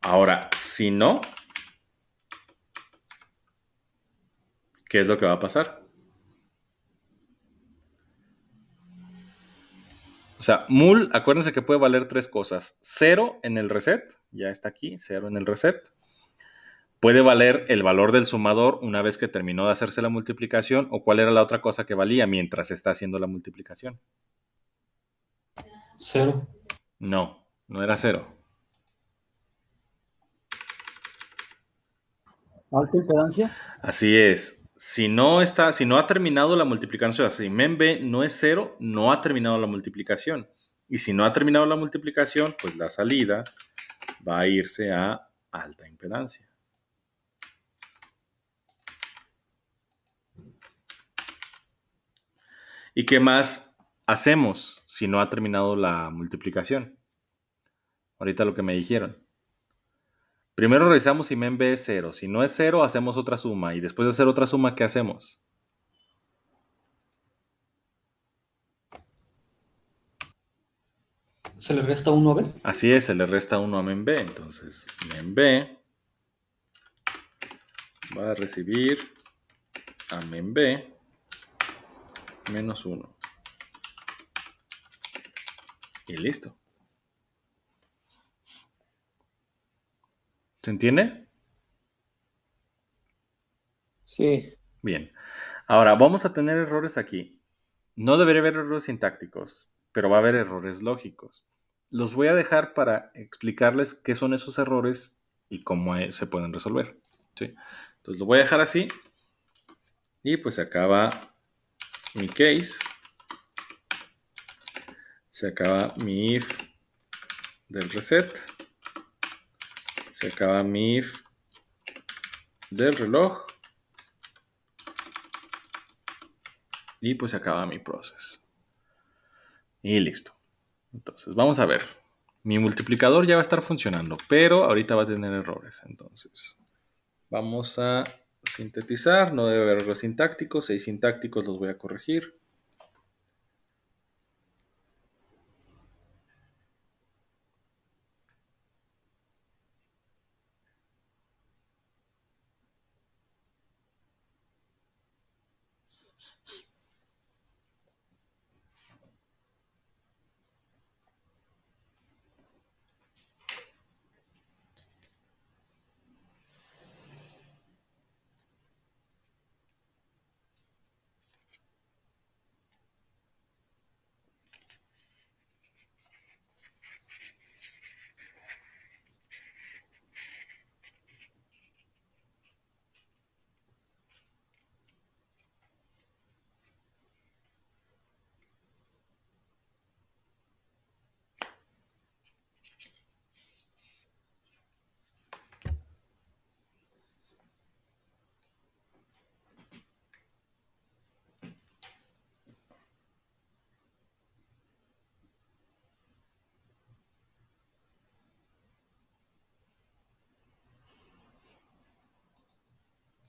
Ahora, si no, ¿qué es lo que va a pasar? O sea, mul, acuérdense que puede valer tres cosas. 0 en el reset, ya está aquí, 0 en el reset. Puede valer el valor del sumador una vez que terminó de hacerse la multiplicación, o cuál era la otra cosa que valía mientras se está haciendo la multiplicación. 0. No, no era 0. Alta impedancia. Así es. Si no ha terminado la multiplicación, o sea, si memb no es 0, no ha terminado la multiplicación. Y si no ha terminado la multiplicación, pues la salida va a irse a alta impedancia. ¿Y qué más hacemos si no ha terminado la multiplicación? Ahorita lo que me dijeron. Primero revisamos si memb es 0. Si no es 0, hacemos otra suma. Y después de hacer otra suma, ¿qué hacemos? ¿Se le resta 1 a B? Así es, se le resta 1 a memb. Entonces, memb va a recibir a memb menos 1. Y listo. ¿Se entiende? Sí. Bien. Ahora, vamos a tener errores aquí. No debería haber errores sintácticos, pero va a haber errores lógicos. Los voy a dejar para explicarles qué son esos errores y cómo se pueden resolver. ¿Sí? Entonces lo voy a dejar así. Y pues se acaba mi case. Se acaba mi if del reset. Se acaba mi if del reloj. Y pues se acaba mi process. Y listo. Entonces, vamos a ver. Mi multiplicador ya va a estar funcionando, pero ahorita va a tener errores. Entonces, vamos a sintetizar. No debe haber errores sintácticos. 6 sintácticos los voy a corregir.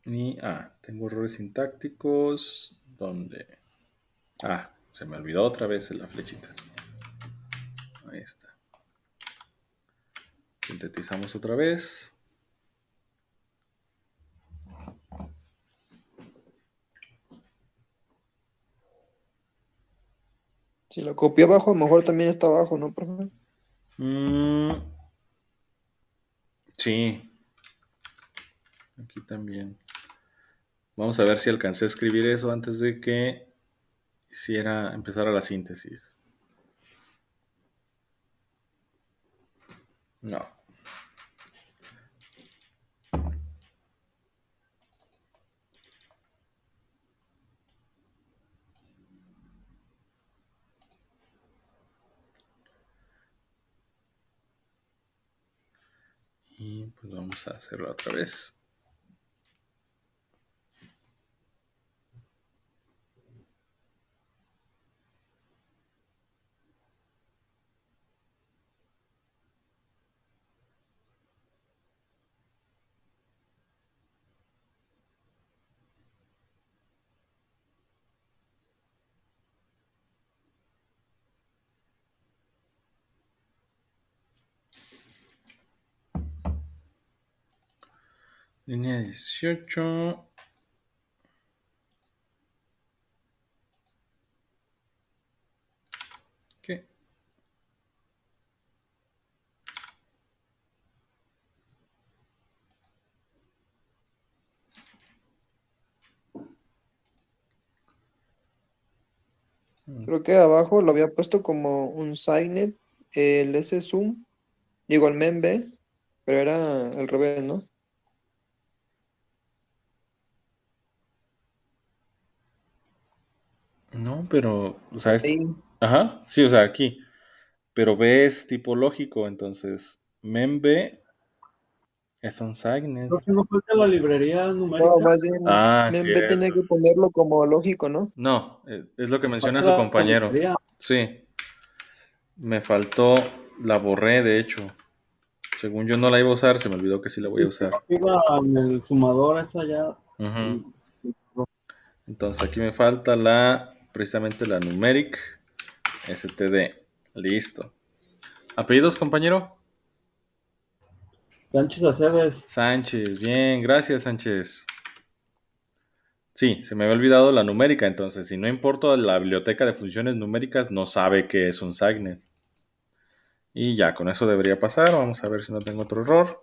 Y, tengo errores sintácticos. ¿Dónde? Se me olvidó otra vez la flechita. Ahí está. Sintetizamos otra vez. Si lo copié abajo, a lo mejor también está abajo, ¿no, profe? Sí. Aquí también. Vamos a ver si alcancé a escribir eso antes de que empezara la síntesis. No. Y pues vamos a hacerlo otra vez. Línea 18. ¿Qué? Creo que abajo lo había puesto como un Signet, el S-Zoom, digo el memb, pero era al revés, ¿no? No, pero, o sea, Ahí. ajá, sí, o sea, aquí. Pero B es tipológico, entonces memB es un signet. Creo que no falta la librería No, numérica. más bien, Ah, memb tenía cierto. que ponerlo como lógico, ¿no? No, es lo que menciona Falta su la compañero. librería. Sí, me faltó, la borré, de hecho. Según yo no la iba a usar, se me olvidó que sí la voy a usar. Arriba en el sumador esa ya. Ujú. Entonces aquí me falta precisamente la numeric std. Listo. ¿Apellidos, compañero? Sánchez Aceves. Sánchez, bien, gracias, Sánchez. Sí, se me había olvidado la numérica, entonces si no importa la biblioteca de funciones numéricas, no sabe qué es un signet. Y ya, con eso debería pasar. Vamos a ver si no tengo otro error.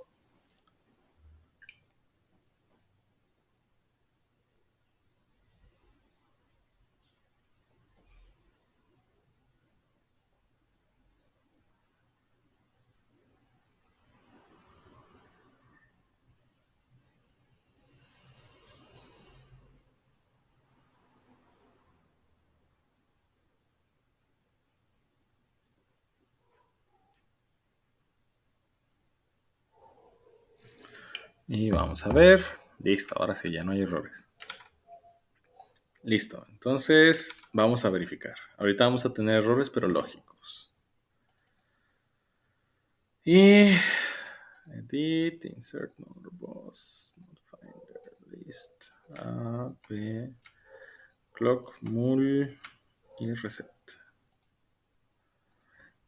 Y vamos a ver. Listo, ahora sí, ya no hay errores. Listo, entonces vamos a verificar. Ahorita vamos a tener errores, pero lógicos. Y edit, insert node boss, node finder, list, A, B, clock, mul y reset.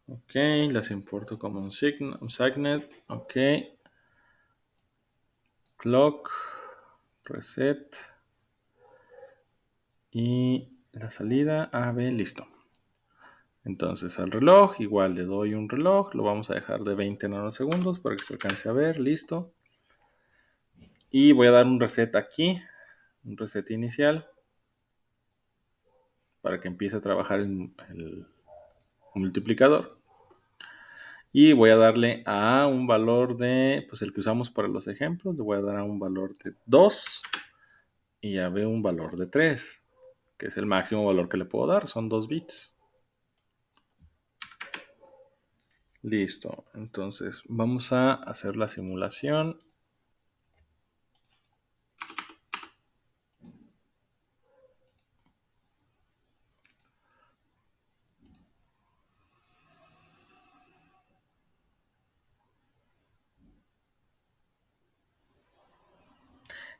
Ok, las importo como un signet. Ok, clock, reset y la salida A, B, listo. Entonces al reloj, igual le doy un reloj, lo vamos a dejar de 20 nanosegundos para que se alcance a ver, listo. Y voy a dar un reset aquí, un reset inicial, para que empiece a trabajar el multiplicador. Y voy a darle a un valor de, pues el que usamos para los ejemplos, le voy a dar a un valor de 2 y a B un valor de 3, que es el máximo valor que le puedo dar, son 2 bits. Listo, entonces vamos a hacer la simulación.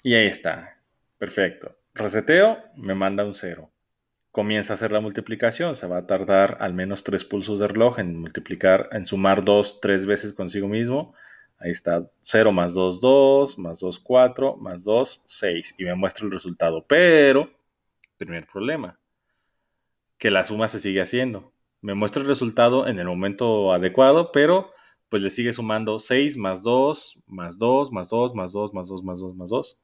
Y ahí está. Perfecto. Reseteo, me manda un 0. Comienza a hacer la multiplicación. Se va a tardar al menos 3 pulsos de reloj en multiplicar, en sumar 2, 3 veces consigo mismo. Ahí está 0 más 2, 2, más 2, 4, más 2, 6. Y me muestra el resultado. Pero, primer problema, que la suma se sigue haciendo. Me muestra el resultado en el momento adecuado, pero pues le sigue sumando 6 más 2, más 2, más 2, más 2, más 2, más 2, más 2.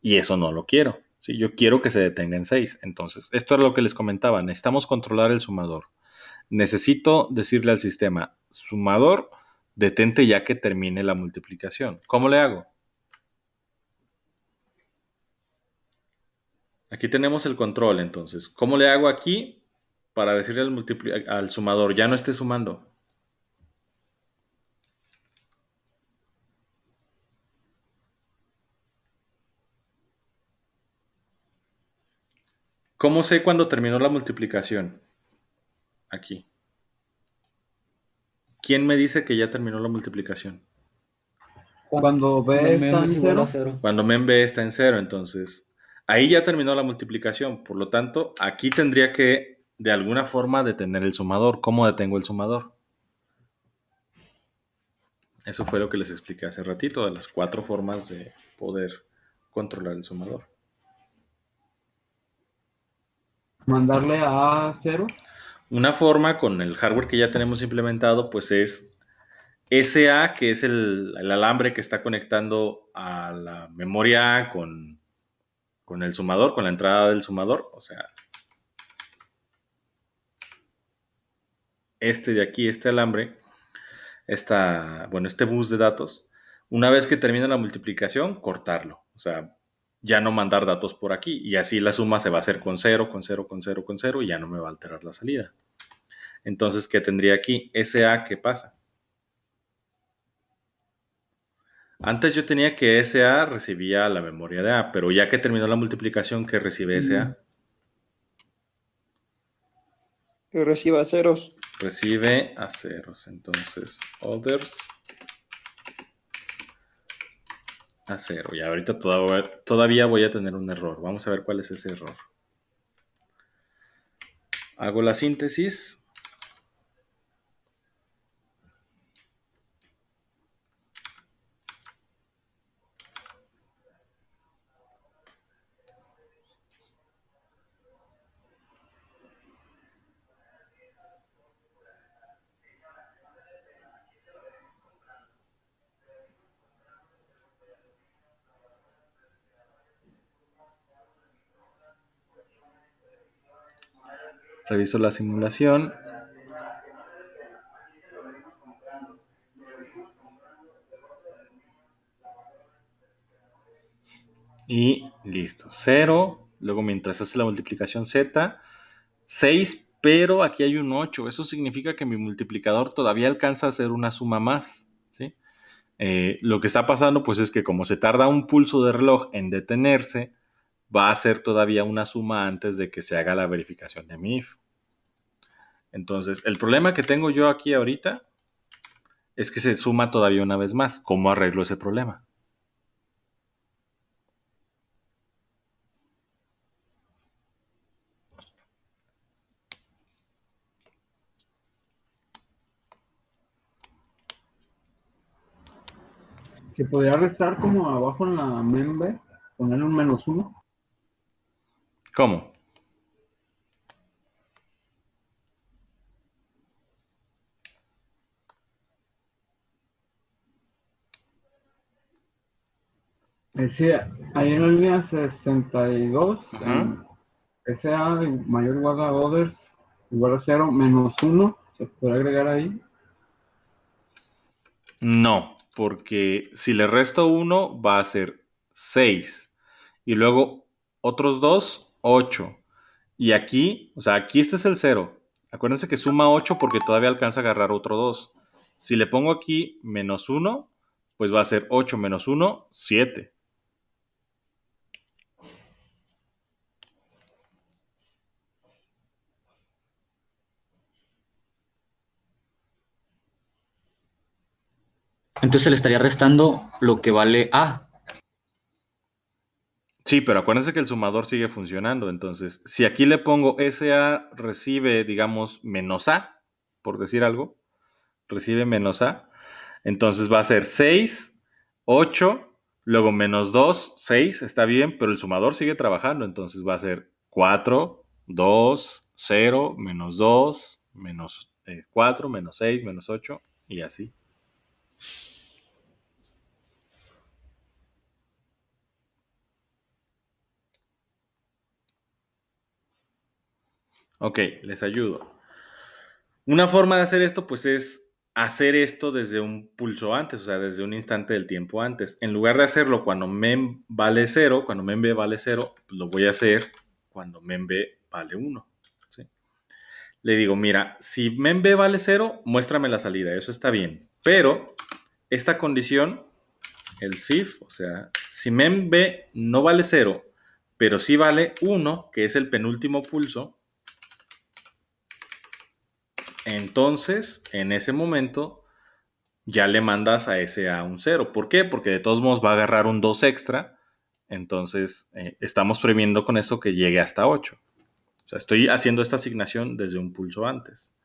Y eso no lo quiero. ¿Sí? Yo quiero que se detenga en 6. Entonces, esto es lo que les comentaba. Necesitamos controlar el sumador. Necesito decirle al sistema, sumador, detente ya que termine la multiplicación. ¿Cómo le hago? Aquí tenemos el control, entonces. ¿Cómo le hago aquí para decirle al sumador, ya no esté sumando? ¿Cómo sé cuándo terminó la multiplicación? Aquí. ¿Quién me dice que ya terminó la multiplicación? Cuando B está Mem en es igual a 0. 0. Cuando memb está en 0, entonces ahí ya terminó la multiplicación. Por lo tanto, aquí tendría que de alguna forma detener el sumador. ¿Cómo detengo el sumador? Eso fue lo que les expliqué hace ratito, de las 4 formas de poder controlar el sumador. Mandarle a 0. Una forma con el hardware que ya tenemos implementado, pues es SA, que es el alambre que está conectando a la memoria A con el sumador, con la entrada del sumador. O sea, este de aquí, este alambre, este bus de datos, una vez que termine la multiplicación, cortarlo. O sea, ya no mandar datos por aquí. Y así la suma se va a hacer con cero, con cero, con cero, con cero, y ya no me va a alterar la salida. Entonces, ¿qué tendría aquí? SA, ¿qué pasa? Antes yo tenía que SA recibía la memoria de A, pero ya que terminó la multiplicación, ¿qué recibe SA? Que reciba ceros. Recibe a ceros. Entonces, others a cero. Y ahorita todavía voy a tener un error. Vamos a ver cuál es ese error. Hago la síntesis. Reviso la simulación. Y listo. 0. Luego mientras hace la multiplicación z. 6, pero aquí hay un 8. Eso significa que mi multiplicador todavía alcanza a hacer una suma más. ¿Sí? Lo que está pasando pues es que como se tarda un pulso de reloj en detenerse, va a hacer todavía una suma antes de que se haga la verificación de mi if. Entonces, el problema que tengo yo aquí ahorita es que se suma todavía una vez más. ¿Cómo arreglo ese problema? Se podría restar como abajo en la membe, ponerle un -1. ¿Cómo? Sí, ahí en la línea 62, Ajá. SA mayor o igual a others igual a 0 -1, se puede agregar ahí. No, porque si le resto 1 va a ser 6. Y luego otros 2, 8. Y aquí, o sea, aquí este es el 0. Acuérdense que suma 8 porque todavía alcanza a agarrar otro 2. Si le pongo aquí -1, pues va a ser 8 menos 1, 7. Entonces le estaría restando lo que vale A. Sí, pero acuérdense que el sumador sigue funcionando. Entonces, si aquí le pongo SA recibe, digamos, menos A, por decir algo, recibe menos A, entonces va a ser 6, 8, luego menos 2, 6, está bien, pero el sumador sigue trabajando, entonces va a ser 4, 2, 0, menos 2, menos 4, menos 6, menos 8, y así. Ok, les ayudo. Una forma de hacer esto, pues, es hacer esto desde un pulso antes, o sea, desde un instante del tiempo antes. En lugar de hacerlo cuando mem vale 0, cuando memb vale 0, pues lo voy a hacer cuando memb vale 1. ¿Sí? Le digo, mira, si memb vale 0, muéstrame la salida, eso está bien. Pero esta condición, el SIF, o sea, si memb no vale 0, pero sí vale 1, que es el penúltimo pulso, entonces, en ese momento, ya le mandas a ese a un 0. ¿Por qué? Porque de todos modos va a agarrar un 2 extra. Entonces, estamos previendo con eso que llegue hasta 8. O sea, estoy haciendo esta asignación desde un pulso antes.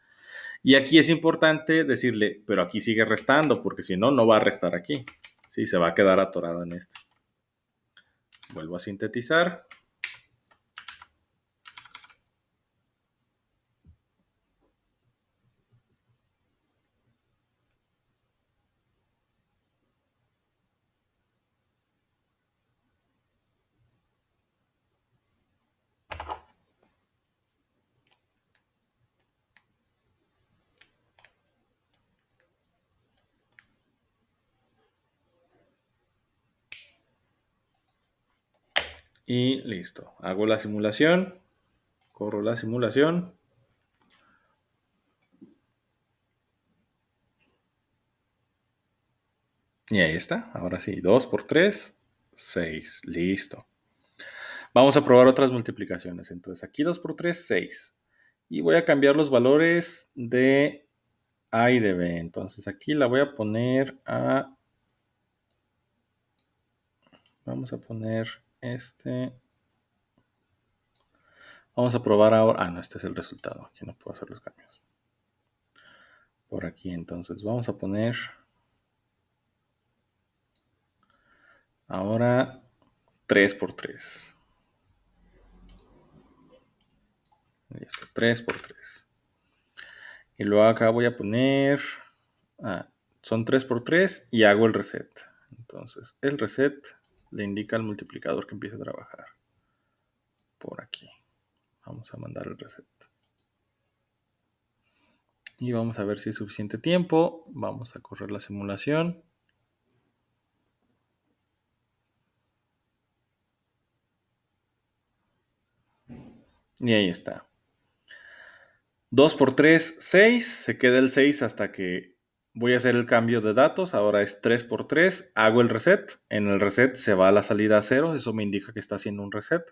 Y aquí es importante decirle, pero aquí sigue restando, porque si no, no va a restar aquí. Sí, se va a quedar atorado en este. Vuelvo a sintetizar. Y listo. Hago la simulación. Corro la simulación. Y ahí está. Ahora sí. 2 por 3, 6. Listo. Vamos a probar otras multiplicaciones. Entonces aquí 2 por 3, 6. Y voy a cambiar los valores de A y de B. Entonces aquí la voy a poner a... Vamos a poner este... Vamos a probar ahora... Ah, no, este es el resultado. Aquí no puedo hacer los cambios. Por aquí, entonces, vamos a poner... Ahora 3 por 3. Listo, 3 por 3. Y luego acá voy a poner... Ah, son 3 por 3 y hago el reset. Entonces, el reset le indica al multiplicador que empiece a trabajar. Por aquí. Vamos a mandar el reset. Y vamos a ver si es suficiente tiempo. Vamos a correr la simulación. Y ahí está. 2 por 3, 6. Se queda el 6 hasta que voy a hacer el cambio de datos. Ahora es 3 por 3. Hago el reset. En el reset se va a la salida a 0. Eso me indica que está haciendo un reset.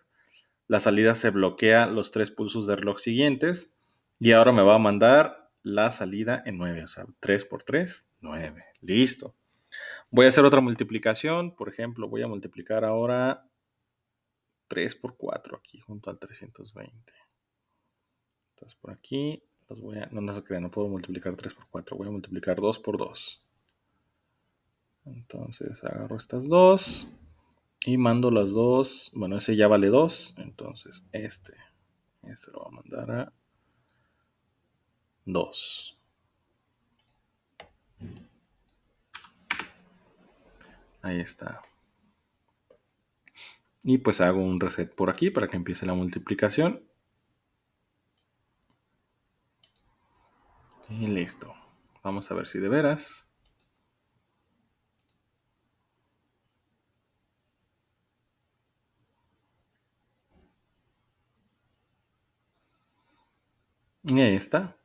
La salida se bloquea los 3 pulsos de reloj siguientes. Y ahora me va a mandar la salida en 9. O sea, 3 por 3, 9. Listo. Voy a hacer otra multiplicación. Por ejemplo, voy a multiplicar ahora 3 por 4 aquí junto al 320. Entonces por aquí los voy a... No se crean, no puedo multiplicar 3 por 4. Voy a multiplicar 2 por 2. Entonces agarro estas dos y mando las dos. Bueno, ese ya vale 2. Entonces este lo voy a mandar a 2. Ahí está. Y pues hago un reset por aquí para que empiece la multiplicación. Y listo. Vamos a ver si de veras. Y ahí está.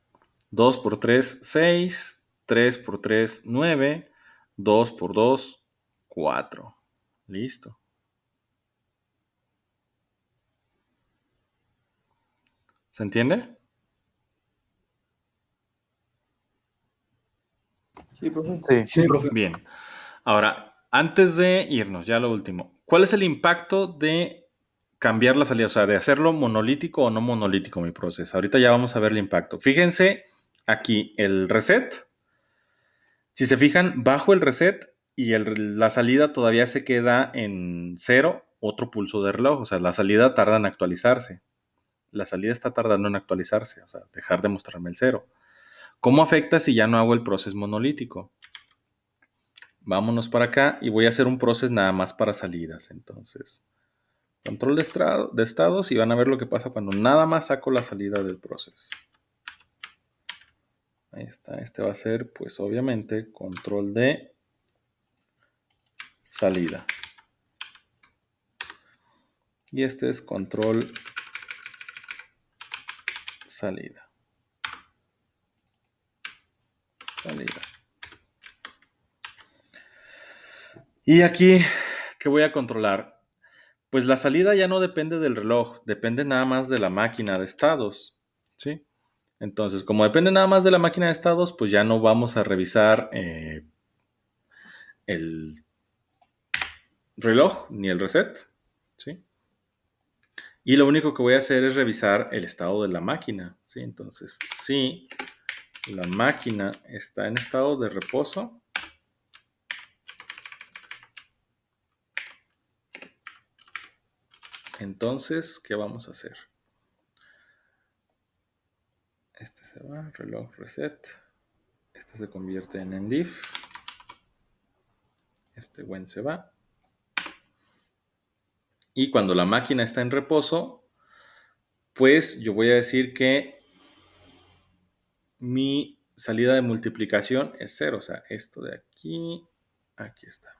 2 por 3, 6. 3 por 3, 9. 2 por 2, 4. Listo. ¿Se entiende? Sí, profe. Sí. Sí, profe. Bien. Ahora, antes de irnos, ya lo último. ¿Cuál es el impacto de cambiar la salida? O sea, de hacerlo monolítico o no monolítico mi proceso. Ahorita ya vamos a ver el impacto. Fíjense aquí el reset. Si se fijan, bajo el reset y la salida todavía se queda en 0, otro pulso de reloj. O sea, la salida tarda en actualizarse. La salida está tardando en actualizarse, o sea, dejar de mostrarme el 0. ¿Cómo afecta si ya no hago el proceso monolítico? Vámonos para acá y voy a hacer un proceso nada más para salidas. Entonces, control de estados y van a ver lo que pasa cuando nada más saco la salida del proceso. Ahí está. Este va a ser, pues obviamente, control de salida. Y este es control salida. Salida. Y aquí, ¿qué voy a controlar? Pues la salida ya no depende del reloj, depende nada más de la máquina de estados, ¿sí? Entonces, como depende nada más de la máquina de estados, pues ya no vamos a revisar el reloj ni el reset, ¿sí? Y lo único que voy a hacer es revisar el estado de la máquina, ¿sí? Entonces, si la máquina está en estado de reposo, entonces, ¿qué vamos a hacer? Este se va, reloj reset. Este se convierte en endif. Este when se va. Y cuando la máquina está en reposo, pues yo voy a decir que mi salida de multiplicación es 0. O sea, esto de aquí está.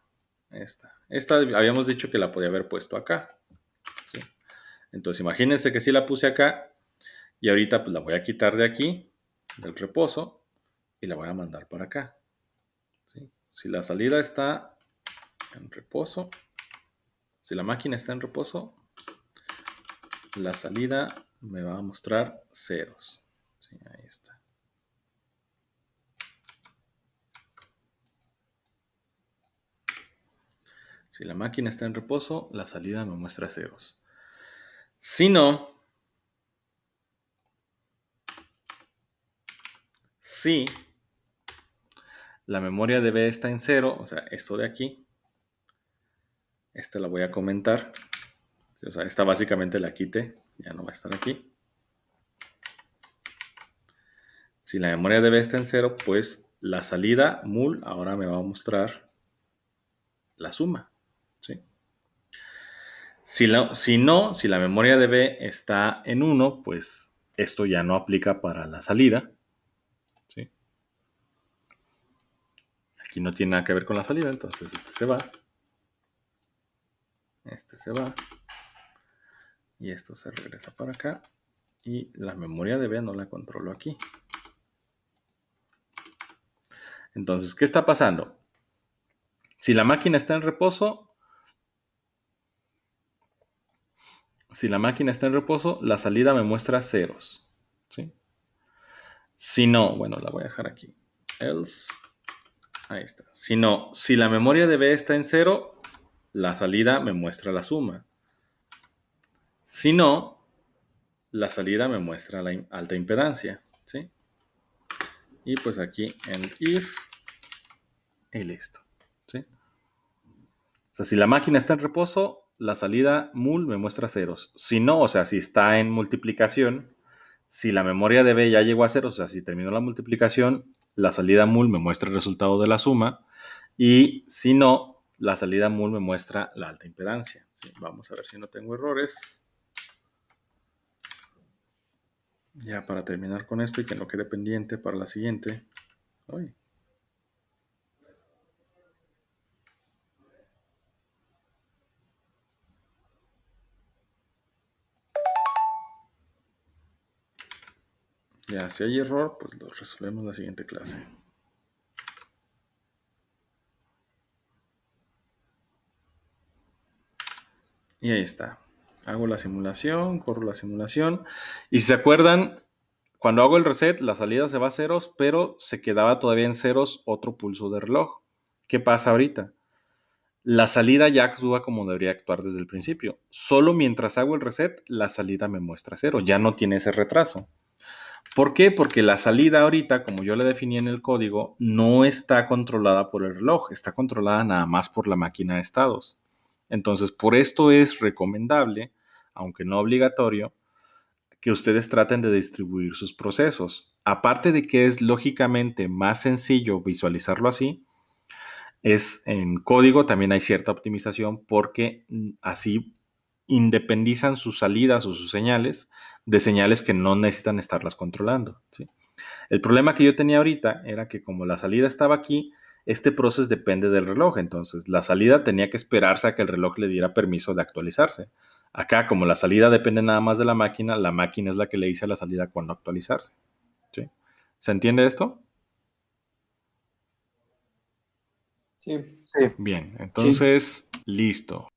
Esta habíamos dicho que la podía haber puesto acá. Entonces imagínense que sí la puse acá y ahorita pues la voy a quitar de aquí, del reposo, y la voy a mandar para acá. ¿Sí? Si la salida está en reposo, si la máquina está en reposo, la salida me va a mostrar ceros. Sí, ahí está. Si la máquina está en reposo, la salida me muestra ceros. Si no, si la memoria de B está en cero, o sea, esto de aquí, esta la voy a comentar. Sí, o sea, esta básicamente la quité, ya no va a estar aquí. Si la memoria de B está en cero, pues la salida mul ahora me va a mostrar la suma. ¿Sí? Si la memoria de B está en 1, pues esto ya no aplica para la salida. ¿Sí? Aquí no tiene nada que ver con la salida, entonces este se va. Este se va. Y esto se regresa para acá. Y la memoria de B no la controlo aquí. Entonces, ¿qué está pasando? Si la máquina está en reposo, la salida me muestra ceros. ¿Sí? Si no, bueno, la voy a dejar aquí. Else, ahí está. Si no, si la memoria de B está en 0, la salida me muestra la suma. Si no, la salida me muestra la alta impedancia. ¿Sí? Y pues aquí en if y listo. ¿Sí? O sea, si la máquina está en reposo, la salida mul me muestra ceros. Si no, o sea, si está en multiplicación, si la memoria de B ya llegó a ceros, o sea, si terminó la multiplicación, la salida mul me muestra el resultado de la suma. Y si no, la salida mul me muestra la alta impedancia. ¿Sí? Vamos a ver si no tengo errores. Ya para terminar con esto y que no quede pendiente para la siguiente. Uy. Ya, si hay error, pues lo resolvemos en la siguiente clase. Y ahí está. Hago la simulación, corro la simulación. Y si se acuerdan, cuando hago el reset, la salida se va a ceros, pero se quedaba todavía en ceros otro pulso de reloj. ¿Qué pasa ahorita? La salida ya actúa como debería actuar desde el principio. Solo mientras hago el reset, la salida me muestra cero. Ya no tiene ese retraso. ¿Por qué? Porque la salida ahorita, como yo la definí en el código, no está controlada por el reloj, está controlada nada más por la máquina de estados. Entonces, por esto es recomendable, aunque no obligatorio, que ustedes traten de distribuir sus procesos. Aparte de que es lógicamente más sencillo visualizarlo así, es en código también hay cierta optimización porque así independizan sus salidas o sus señales de señales que no necesitan estarlas controlando. ¿Sí? El problema que yo tenía ahorita era que como la salida estaba aquí, este proceso depende del reloj. Entonces, la salida tenía que esperarse a que el reloj le diera permiso de actualizarse. Acá, como la salida depende nada más de la máquina es la que le dice a la salida cuándo actualizarse. ¿Sí? ¿Se entiende esto? Sí. Sí. Bien, entonces, listo.